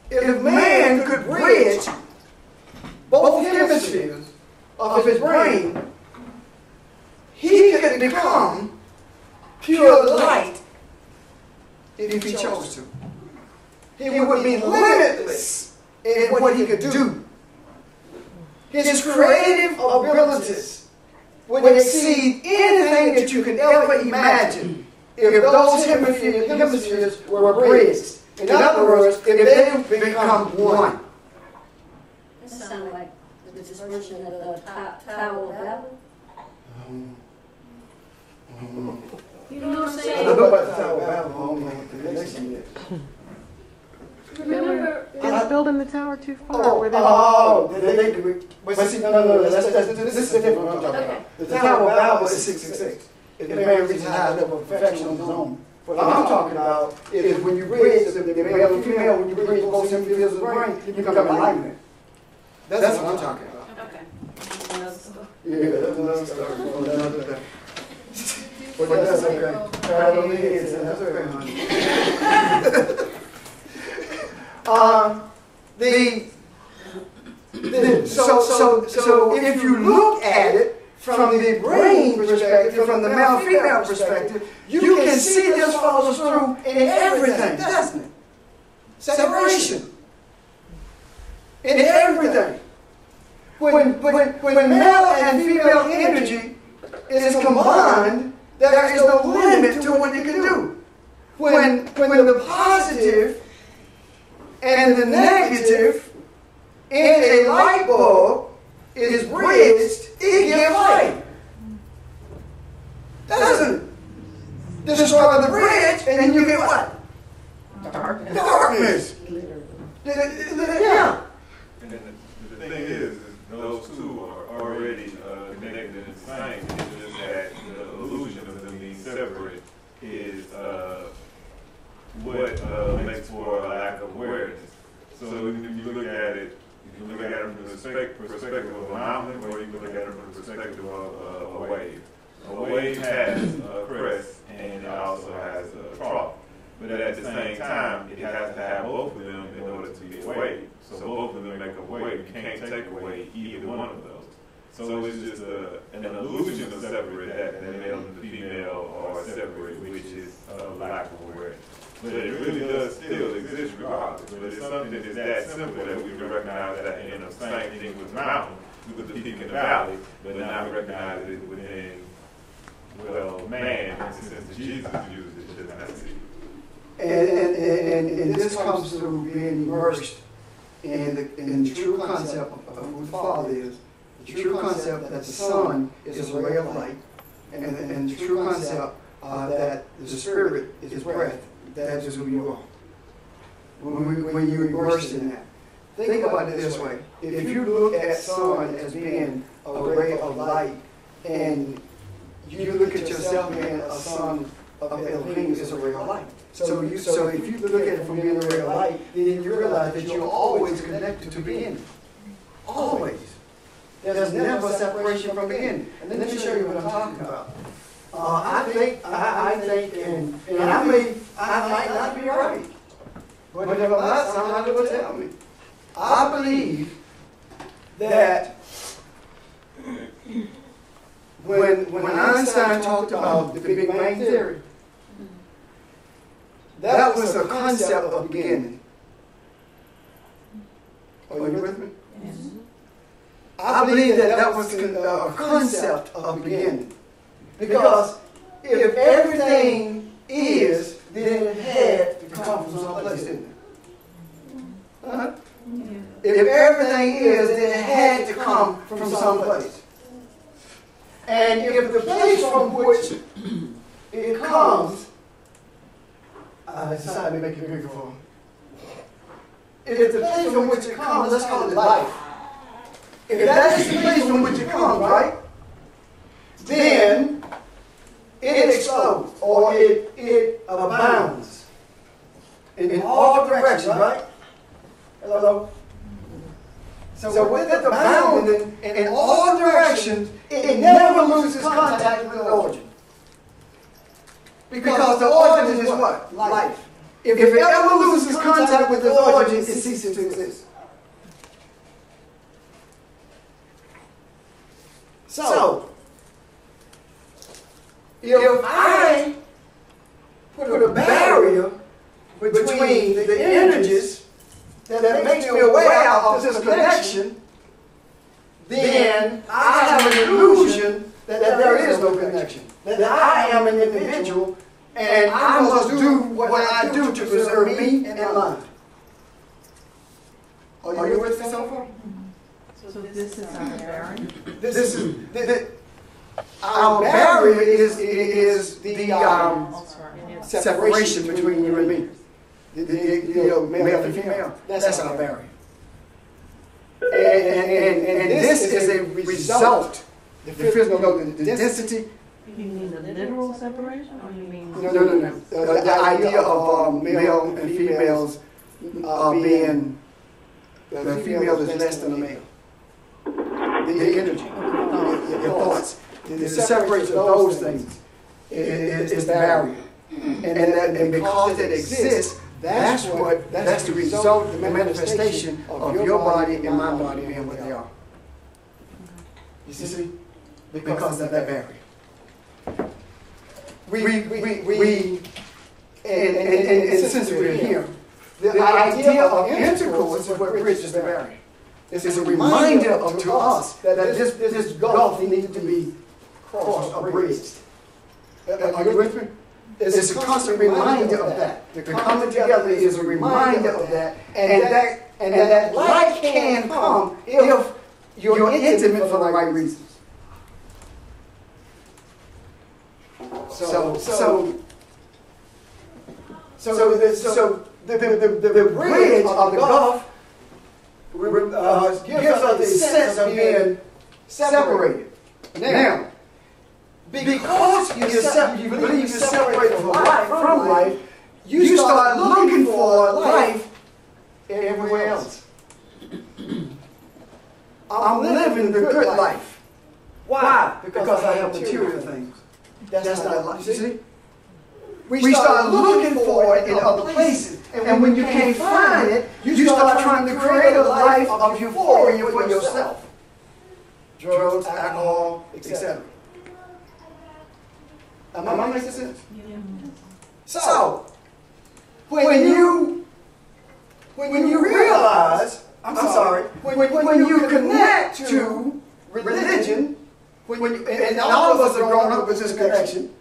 if man could bridge both hemispheres of his brain, he could become pure light if he chose to. He would be limitless in what he could do. His creative abilities would exceed anything that you can ever imagine if those hemispheres were bridged. In other words, if they become one. That sounds like the dispersion of the Tower of Babel. You know what I'm I saying? don't know about the Tower of Babel, I don't know what the connection is. Remember, Is building the tower too far? They do it. But see, no, this is different what I'm talking about. The Tower of Babel is 666. If the man reaches a high level of perfection on his own. What I'm talking about is when you bridge the male and female, when you bridge both hemispheres of the brain, you become enlightenment. That's what I'm talking about. okay. Another story. Yeah, that's another story. Another thing. But that's okay. Parallel is, that's okay, honey. So if you look at it from the brain perspective, from the male-female perspective, you can see this follows through in everything, doesn't it? Separation. In everything. When male and female energy is combined, there is no limit to what you can do. When the positive and the negative in a light bulb is bridged, it gives light. Doesn't it? Destroy the bridge and you get what? Darkness. Yeah. And the thing is those two are already connected and the same. It's just that the illusion of them being separate is what makes for a lack of awareness. So if you look at it, you can look at it from the perspective of a mountain, or you can look at it from the perspective of a wave. A wave has a crest and it also has a trough. But at the same time, it has to have both of them in order to be a wave. So both of them make a wave. You can't take away either one of those. So it's just an illusion of separate that the male and the female are separate, which is a lack of awareness. But it really does still exist regardless. But it's something that is that simple that we can recognize that, you know, same thing with mountain, with the peak in the valley, but now we recognize it within, well, man, since Jesus used it just And this comes through being immersed in the true concept of who the Father is, the true concept that the Son is a ray of light, and the true concept that the Spirit is breath. That is who you are. When you're immersed in that. Think about it this way. If you look at Son as being a ray of light, and you look at yourself being a son of Elohim, is a ray of light. So if you look at it from being a ray of light, then you realize that you're always connected to beginning. Always. There's never a separation from beginning. And let me show you what I'm talking about. I think, and I might not be right, but if I'm not, somebody will tell me. I believe that when Einstein talked about the Big Bang Theory, that was a concept of beginning. Are you with me? Yes. I believe that was a concept of beginning. Because if everything is, then it had to come from someplace, didn't it? Uh-huh. If everything is, then it had to come from someplace. And if the place from which it comes, I decided to make it bigger for him. If the place from which it comes, let's call it life. If that is the place from which it comes, right? Then it explodes, or it abounds in all directions, right? Hello? So with it abounding in all directions, it never loses contact with the origin. Because the origin is what? Life. If it ever loses contact with the origin, it ceases to exist. So, if I put a barrier between the energies that makes me aware of this connection, then I have an illusion that there is no connection. That I am an individual and I must do what I do to preserve me and mine. Are you with me so far? So this is our barrier? Our barrier is the separation between you and me. The male and female. That's our barrier. And this is a result. The physical, the density. You mean the literal separation, or you mean? No. The idea of male and females being, the female is less than the male. The energy, the thoughts, the separation of those things is the barrier. And because it exists, that's the result, the manifestation of your body and my body being what they are. You see? Because of that barrier. And since we're here, the idea of intercourse is what bridges the barrier. It's a reminder to us that this gulf needs to be crossed or bridged. Are you with me? It's a constant reminder of that. The coming together is a reminder of that, and that light can come if you're intimate for the right reasons. So the bridge of the gulf gives us the sense of being separated. Now, because you believe you're separated from life, you start looking for life everywhere else. I'm living the good life. Why? Because I have material things. That's not life. You see? We start looking for it in other places. And when you can't find it, you start trying to create a life of euphoria for yourself. Drugs, alcohol, etc. Am I making sense? Yeah. So, when you realize, when you connect to religion, and all of us are growing up with this connection,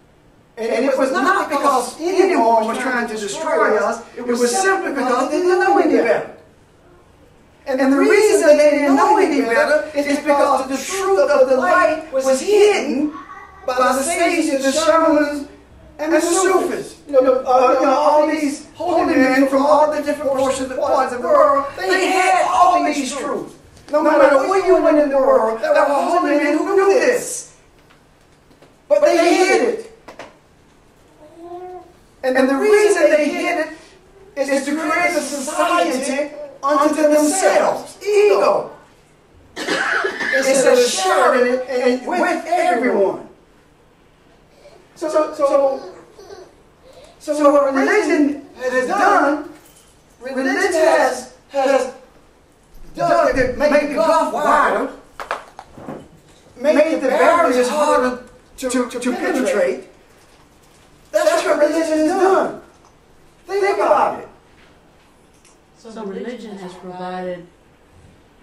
and it was not because because anyone was trying to destroy us. It was simply because they didn't know any better. And the reason they didn't know any better is because the truth of the light was hidden by the sages, the shamans, and the Sufis. All these holy men from all the different parts of the world, they had all these truths. No matter where you went in the world, there were holy men who knew this. But they hid it. And the reason they hid it is to create a society unto themselves. Ego. Instead of sharing it and with everyone. So what religion has done, religion has done to make the gulf wider, make the barriers harder to penetrate. That's what religion has done. Think about it. So religion has provided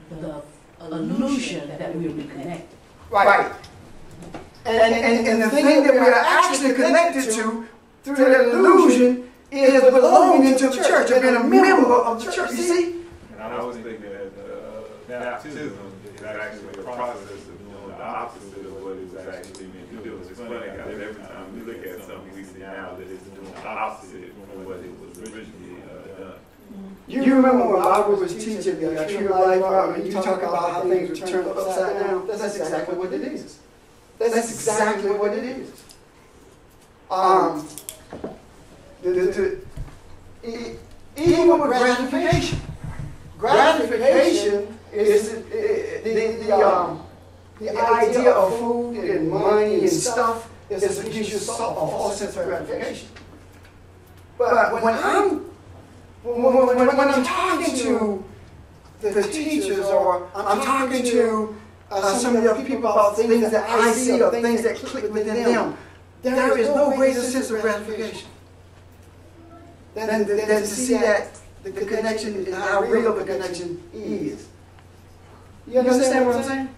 the illusion that we are reconnected. Right. And the thing that we are actually connected to through that illusion is belonging to the church, or being a member of the church. You see? And I was thinking that baptism is actually a process of doing the opposite of what it's actually meant to do. It's funny how every time we look at something, we see now that it's doing the opposite from what it was originally done. You remember when Barbara was teaching the Tree of Life, and you talk about how things were turned upside down? That's exactly what it is. That's exactly what it is. Even with gratification. Gratification is the idea of food and money and stuff is to give you a false sense of gratification. But when I'm talking to the teachers, or I'm talking to some of the other people about things that I see or things that click within them, there is no greater sense of gratification than to see that the connection and how real the connection is. You understand what I'm saying?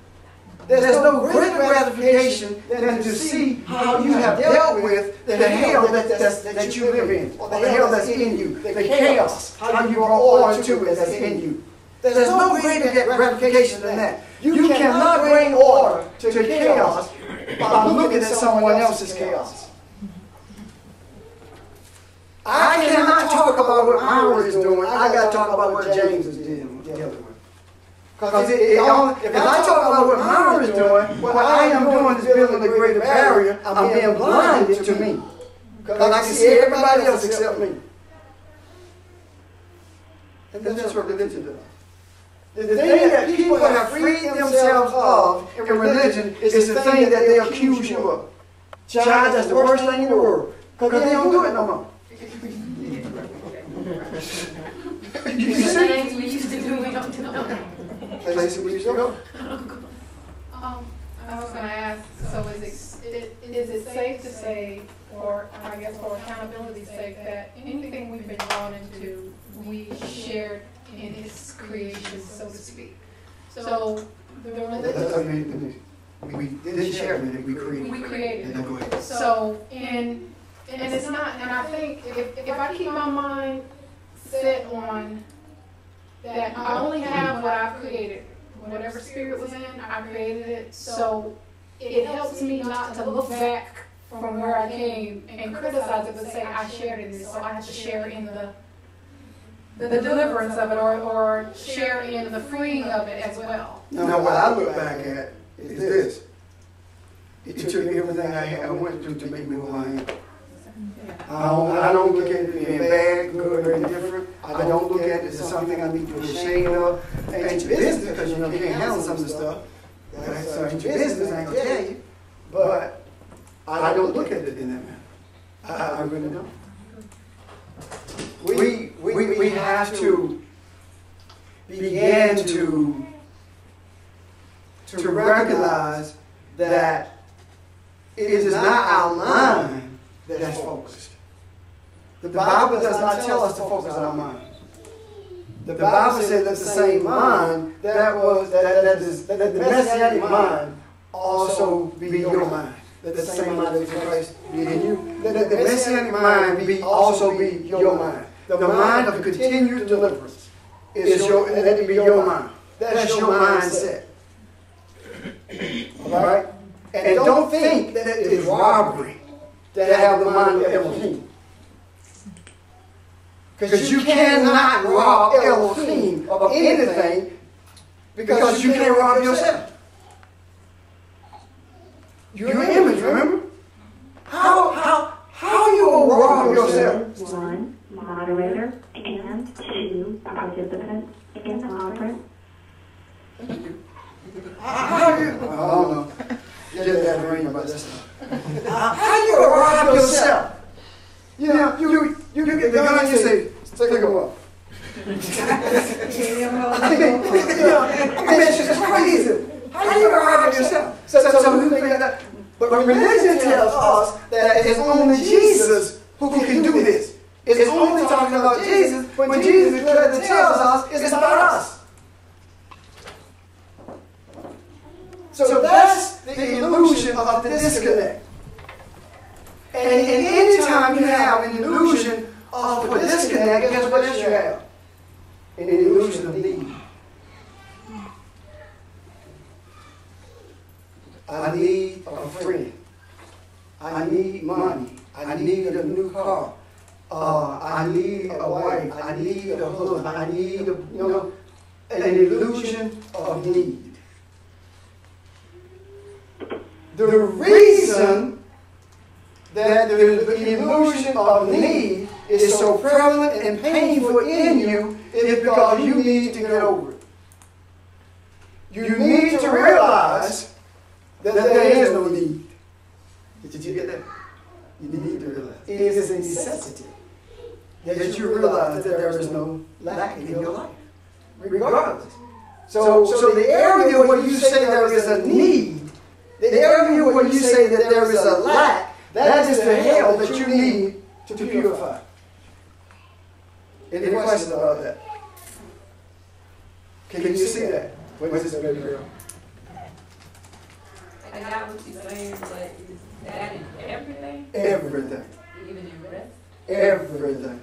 There's no greater gratification than to see how you have dealt with the hell that you live in, or the hell that's in you, the chaos, how you brought order to it that's in you. There's no greater gratification than that. You cannot bring order to chaos by looking at someone else's chaos. I cannot talk about what Myra is doing. I got to talk about what James is dealing with. Because if I talk about what Myra is doing, what I am doing is building a greater barrier. I'm being blinded to me. Because I can see everybody else except me. And that's what religion does. The thing that people have freed themselves of in religion is the thing that they accuse you of. Child, that's the worst thing in the world. Because they don't do it no more. You see? Things we used to do, we don't do no. Places we used to go. I was going to ask, so is it safe to say, or I guess for accountability's sake, that anything we've been drawn into, we shared in its creation, so to speak? So the religion, we didn't share it, we created it. we created Go ahead. it. So, and it's not, and I think if I keep my mind set on that I only have what I've created, whatever spirit was in, I created it, so it helps me not to look back from where I came and criticize it, but say I shared in this, so I have to share in the deliverance of it, or share in the freeing of it as well. Now, what I look back at is this. It took everything I went through to make me who I am. I don't look at it being bad, good, or indifferent. I don't look at it as something I need to be ashamed of. Ain't your business, because you can't handle some of the stuff. So ain't your business, I ain't gonna tell you. But I don't look at it in that manner. I really don't. We have to begin to recognize that it is not our mind that's focused. The Bible does not tell us to focus on our mind. The Bible said that the same mind that the Messianic mind also be your mind. That the same mind that is in Christ be in you. let the Messianic mind be also be your mind. The mind of continued deliverance is your, let it be your mind. That's your mindset. All right? And don't think that it is robbery to have the mind of Elohim. Because you cannot rob Elohim of anything because you can't rob yourself. Your image, remember? How you gonna rob yourself? 1 moderator and 2 participants in conference. How you? I don't know. Get that ring about this stuff. How you gonna rob yourself? You know, you get the gun and you say, take them off. I mean, it's just crazy. How you gonna rob yourself? So you think that? But religion tells us that it's only Jesus who can do this. It's only talking about Jesus when Jesus clearly tells us it's about us. So that's the illusion of the disconnect. And any time you have an illusion of a disconnect, guess what else you have? An illusion of need. I need a friend. I need money. I need a new car. I need a wife. I need a husband. I need an illusion of need. The reason that the illusion of need is so prevalent and painful in you is because you need to get over it. You need to realize that there is no need. Did you get that? You need to realize. It is a necessity that you realize that there is no lack in your life, regardless. So the area where you say there is a need, the area where you say that there is a lack, that is the hell that you need to purify. Any questions about that? Can you see that? What's this baby girl? I got what you're saying, but is that in everything? Everything. Even in rest? Everything.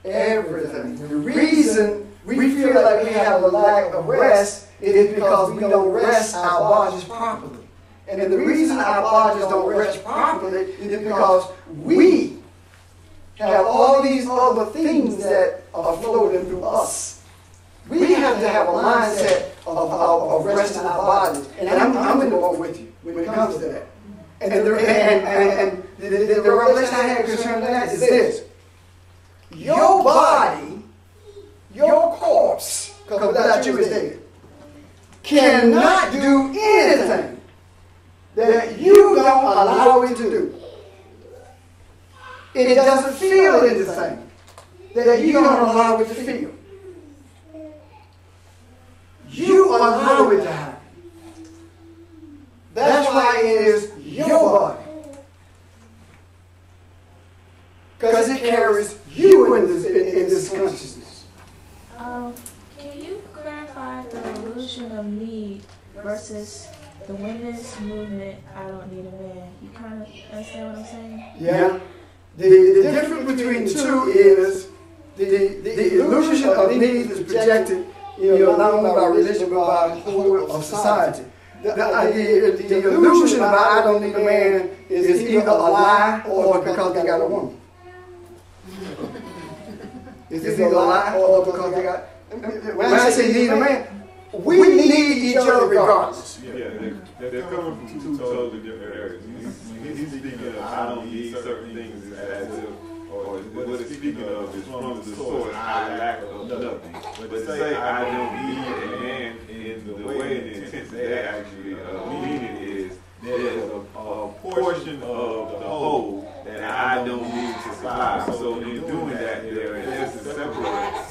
Everything. The reason we feel like we have a lack of rest is because we don't rest our bodies properly. And the reason our bodies don't rest properly is because we have all these other things that are floating through us. We have to have a mindset of resting our bodies. And I'm in the boat with you when it comes to that. And the revelation I had concerning that is this. Your body, your corpse, because without you is dead, cannot do anything that you don't allow it to do. It doesn't feel anything that you don't allow it to feel. You allow it to happen. That's why it is your body. Because it carries you in this consciousness. Can you clarify the illusion of need versus the women's movement, I don't need a man? You kind of understand what I'm saying? Yeah. The difference between the two is the illusion of need is projected, not only by religion, but by the whole of society. The illusion about I don't need a man is either a lie or because they got a woman. It's either a lie or because they got. When I say need a man, we need each other regardless. Yeah, they're coming from two totally different areas. He's speaking of I don't need certain things as if, or what it's speaking of is from the source I lack of nothing. But to say I don't need a man in the way and the intent they actually mean it is there's a portion of the whole that I don't need to survive. So in doing that, they're in essence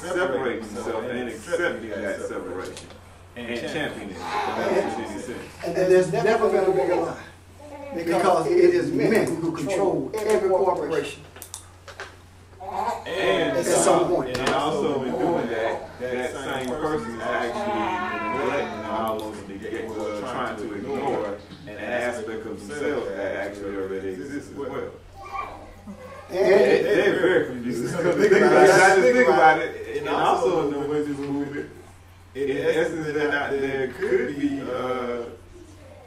separating themselves and accepting that separation and championing it. And there's never been a bigger lie. Because it is men who control every corporation. And at some point. And also in doing that, that same person is actually neglecting, almost trying to ignore an aspect of themselves that actually already exists as well. And They're very confused. Think about it. And also in the women's movement, in essence, there could be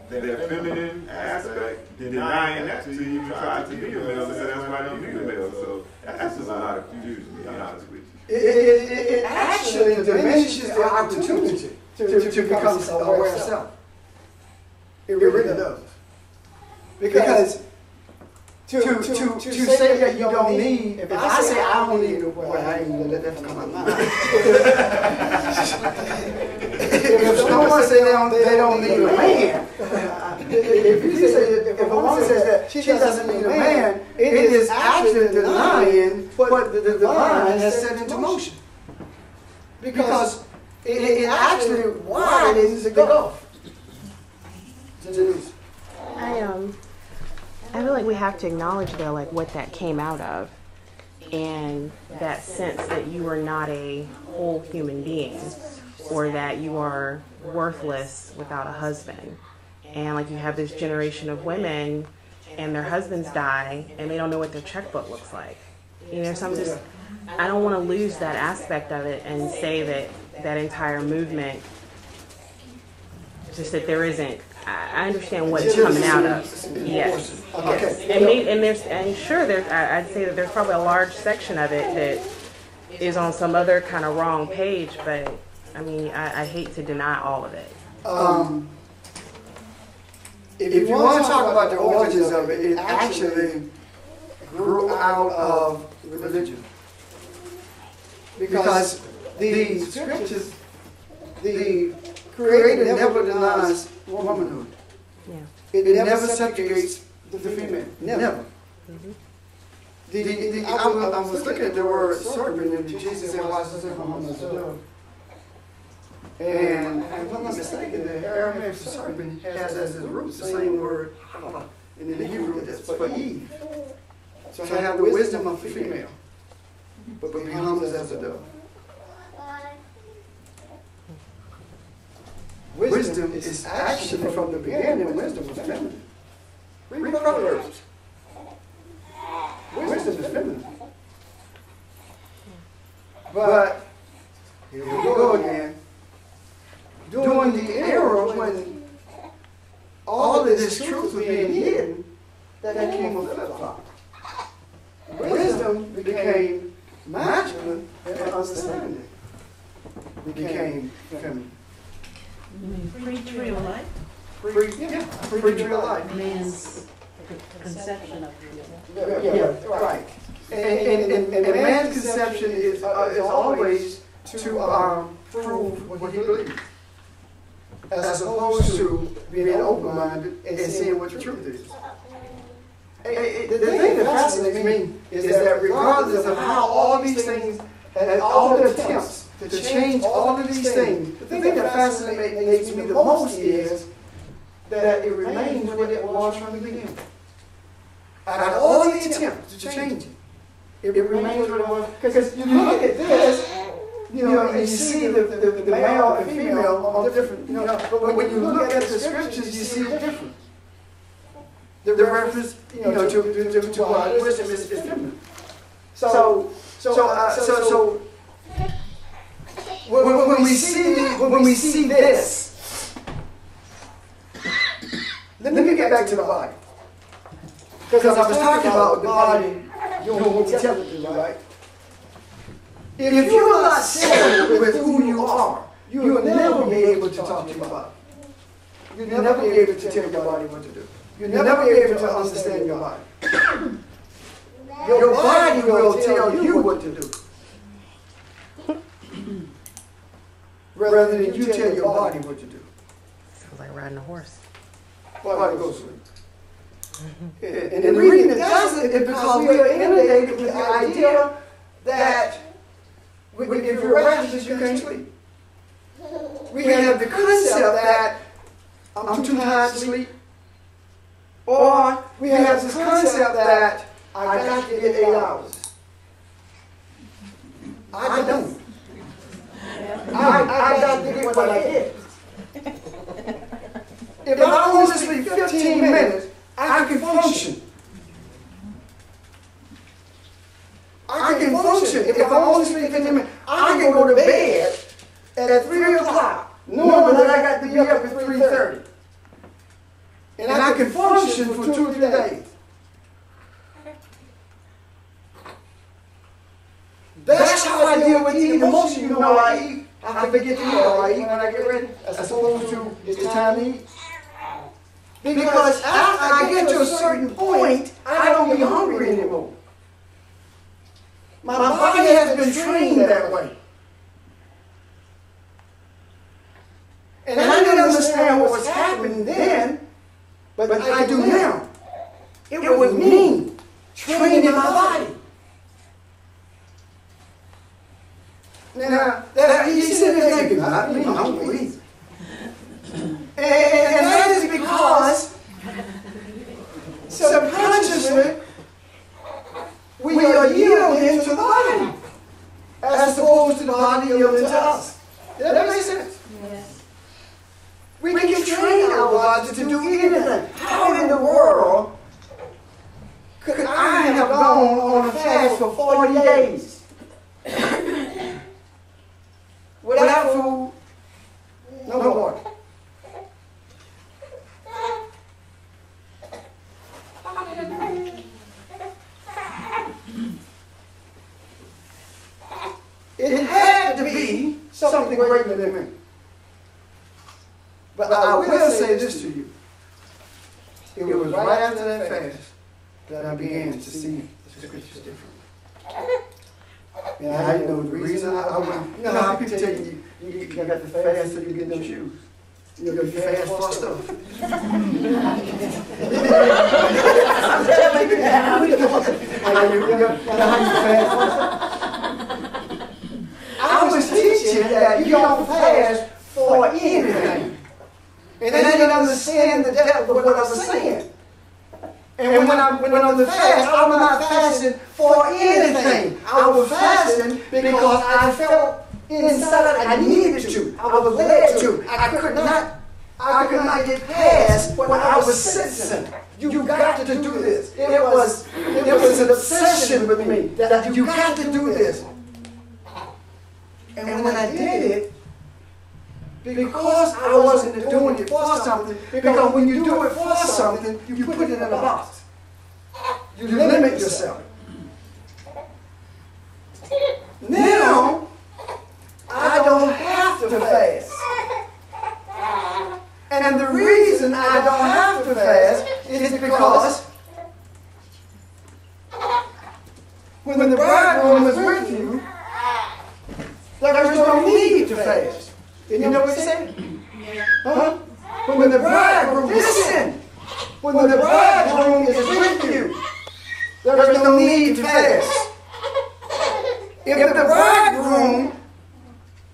that feminine aspect, denying that to even try to be a male, and that's why you need a male. So that's just a lot of confusion, to be honest with you. it actually diminishes the opportunity to become aware of self. It really does. Because to say that you don't need, if I say I don't need a boy, I ain't gonna let that come out my mouth. If someone says they don't need a man, if you say, if a woman says that she doesn't need a man, it is actually denying what the divine has set into motion. Because it actually widens the gulf. I feel like we have to acknowledge though, like what that came out of, and that sense that you are not a whole human being, or that you are worthless without a husband. And like you have this generation of women and their husbands die and they don't know what their checkbook looks like. You know, so I don't want to lose that aspect of it and say that that entire movement, just that there isn't, I understand what it's coming out of. Yes. Yes. And sure, I'd say that there's probably a large section of it that is on some other kind of wrong page, but I mean, I hate to deny all of it. If you want to talk about the origins of it, it actually grew out of religion. Because the scriptures, the Creator never denies womanhood. Yeah. It never subjugates the female. Never. Mm-hmm. I was looking at the word serpent, and Jesus said, "Why is the serpent as a dove?" And if I'm not mistaken, the Aramaic serpent has as its root the same word, and in the Hebrew that's for Eve. So I have the wisdom of a female, but be humble as a dove. Wisdom is actually, from the beginning, wisdom was feminine. Read Proverbs. Wisdom is feminine. But, here we go again. During the era when all of this truth was being hidden, that came a flip-flop. Wisdom became masculine and understanding became feminine. You mean free tree of life? Free tree of life. Man's conception of Yeah, right. And man's conception is always to prove what he believes, as opposed to being open-minded and seeing what the truth is. The thing that fascinates me is that regardless of how all these things and all the attempts to change all of these things, the thing that fascinates me the most is that it remains what it was from the beginning. Out of all the attempts to change it, it remains what it was. Because you look at this, you know, and you see the male and female on different, you know, but when you look at the scriptures, you see it different. The reference, you know, to wisdom is feminine. So when we see this, let me get back to the body, because I was talking about the body doing what we tell it to do, right? If you're not settled with who you are, you'll never be able to talk to your body. You'll never be able to tell your body what to do. You'll never be able to understand your body. Your body will tell you what to do, rather than you tell your body what to do. Sounds like riding a horse. Body goes sleep. And the reason it doesn't is because we are inundated with the idea that if you're restless, you can't sleep. We have the concept that I'm too tired to sleep. Or we have this concept that I got to get 8 hours. I don't. I got to get what I get. if I only sleep 15 minutes, I can function. I can function. If I only sleep 15 minutes, I can go to bed at 3 o'clock, knowing that I got to be up at 3:30. And I can function for 2 or 3 days. That's how I deal with eating. Most of you know how I eat. I forget to eat how I eat when I get ready, as opposed to it's time to eat. Because after I get to a certain point, I don't be hungry anymore. My body has been trained that way. And I didn't understand what was happening then, but I do now. It was me training my body. Now, he said that God, I'm hungry. And that is because subconsciously we are yielding to the body as opposed to the body yielding to us. Does that make sense? Yes. We can train our bodies to do anything. How in the world could I have gone on a fast for 40 days without food, no water? It had to be something greater than me. But I will say this to you. It was right after that fast that I began to see the scriptures different. And I didn't know the reason I went. You know how people tell you, you got to fast so you get them shoes. You got to fast for stuff. I was teaching that you don't fast for anything. And they didn't understand the depth of what I was saying. And when I went on the fast, I was not fasting for anything. I was fasting because I felt inside I needed to. I was led to. I could not get past what I was sensing. You got to do this. It was an obsession with me that you got to do this. And when I did it, because I wasn't doing it for something, because when you do it for something, you put it in a box. You limit yourself. Now, I don't have to fast. And the reason I don't have to fast is because when the bridegroom is with you, there is no need to fast. You know what he said? Huh? When the bridegroom, listen, when the bridegroom is with you, there is no need to fast. If the bridegroom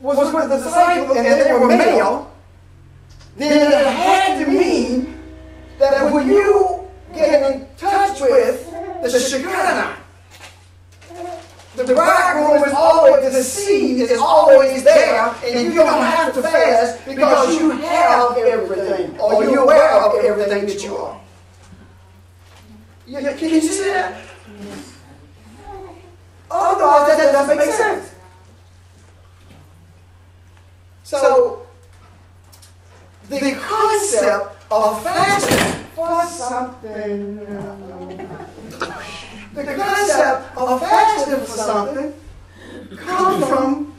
was with the disciples and they were male, then it had to mean that when you get in touch with the Shekinah, the bridegroom is always, the seed is always there, and you don't have to fast because you have everything, or you're aware of everything that you are. Can you see that? Otherwise, that doesn't make sense. So, the concept of fasting for something, the concept of fasting for something comes from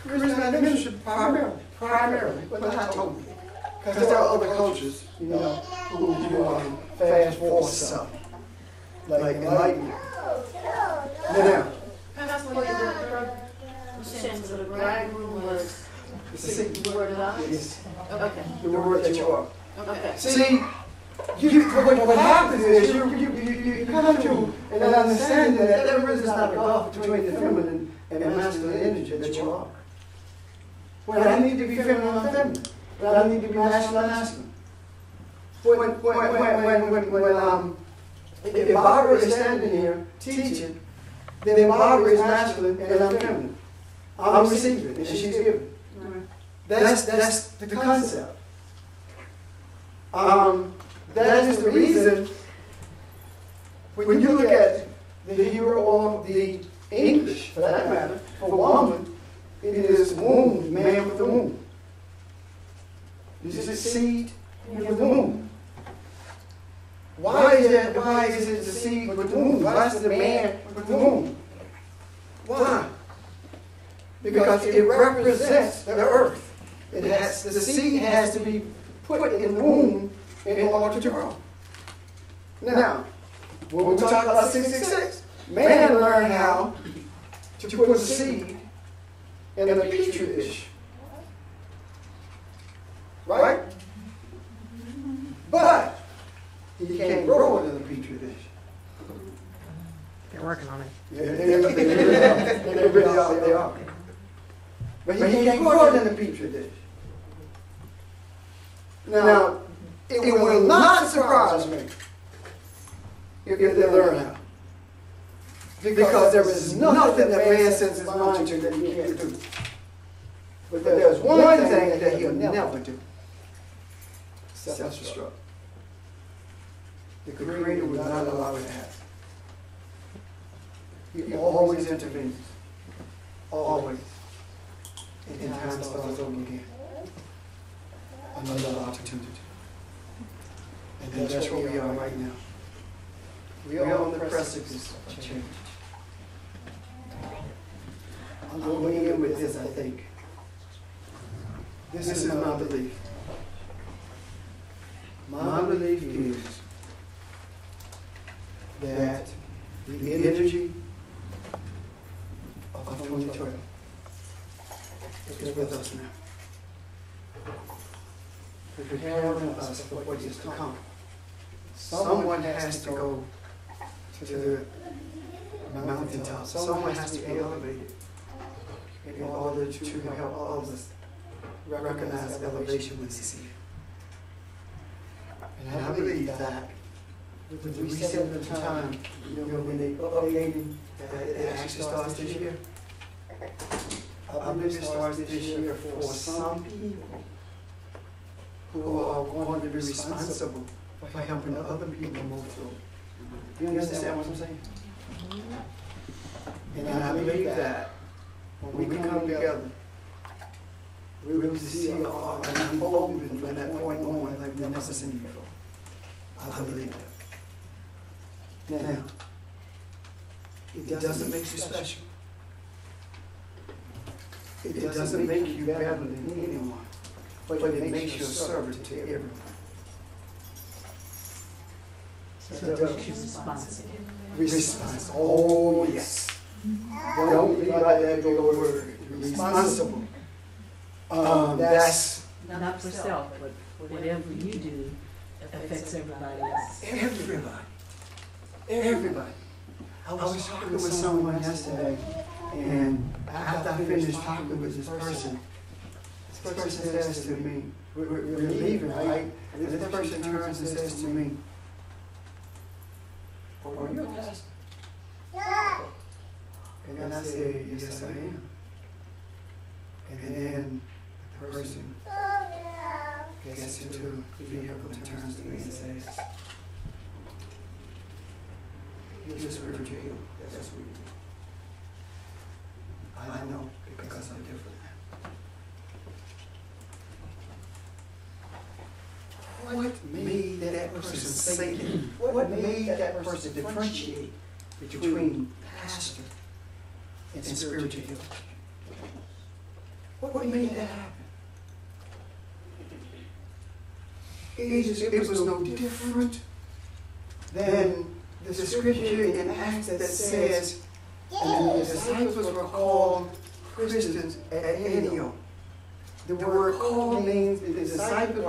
charismatic ministry primarily, but not totally. Because there are other cultures, you know, who fast for something, like enlightenment. Now, Since the bridegroom was the word of God? yes, Okay. the word that you are. Okay. See, what happens is you come to an understanding that there is not a gulf between the feminine and the masculine energy that you are. Well, I need to be feminine, I'm feminine. But I need to be masculine, masculine. If Barbara is standing here teaching, then Barbara is masculine and I'm feminine. I'm receiving and she's giving. That's the concept. That is the reason when you look at the Hebrew or the English, for that matter, for woman, it is womb, man with the womb. This is seed with the womb. Why is it the seed with the womb? Why is it the man with the womb? Why? Because it represents the earth. The seed has to be put in the womb in order to grow. Now, when we talk about 666, man learned how to put a seed in a petri dish. Right? But he can't grow it in a petri dish. They're working on it. Yeah, they really are. But he can't grow it in a petri dish. Now, it will not surprise me if they learn how. Because there is nothing that man sets his mind to that he can't do. But there's one thing that he'll never do. Self-destruct. The Creator will not allow it to happen. He always intervenes. Always. And time starts over again. Another opportunity. And that's where we are right now. We are on the precipice of change. I'm going in with this, I think. This is my belief. My belief is that the energy of 2012 is with us now. Preparing us for what is to come. Someone has to go to the mountaintop. Someone has to be elevated in order to help others recognize elevation when they see it. And I believe that with the reset of the time, when they updating, that it actually starts this year. I believe it starts this year for some people who are going to be responsible for helping other people move through. You understand what I'm saying? And I believe that when we come together, we will see an unfolding from that point on like we've never seen before. I believe that. Now, it doesn't make you special. It doesn't make you better than anyone, but it makes you a servant to everyone. So it makes you responsible. Responsible. Oh, yes. Don't be like that big old word. Responsible. That's Not for self, but whatever you do affects everybody else. everybody. Everybody. I was talking with someone yesterday, and after I finished talking with this person says to me, we're leaving, right? And this person turns and says to me, "Are you a pastor?" And I said, "Yes, I am." And then the person gets into the vehicle and turns to me and says, "You're just spiritual healer. That's what you do." I know, because I'm different. What made that person say that? What made that person differentiate between pastor and spiritual healer? What made that happen? It was no different than the scripture in Acts that says, and the disciples were called Christians at Antioch. The word called means the disciples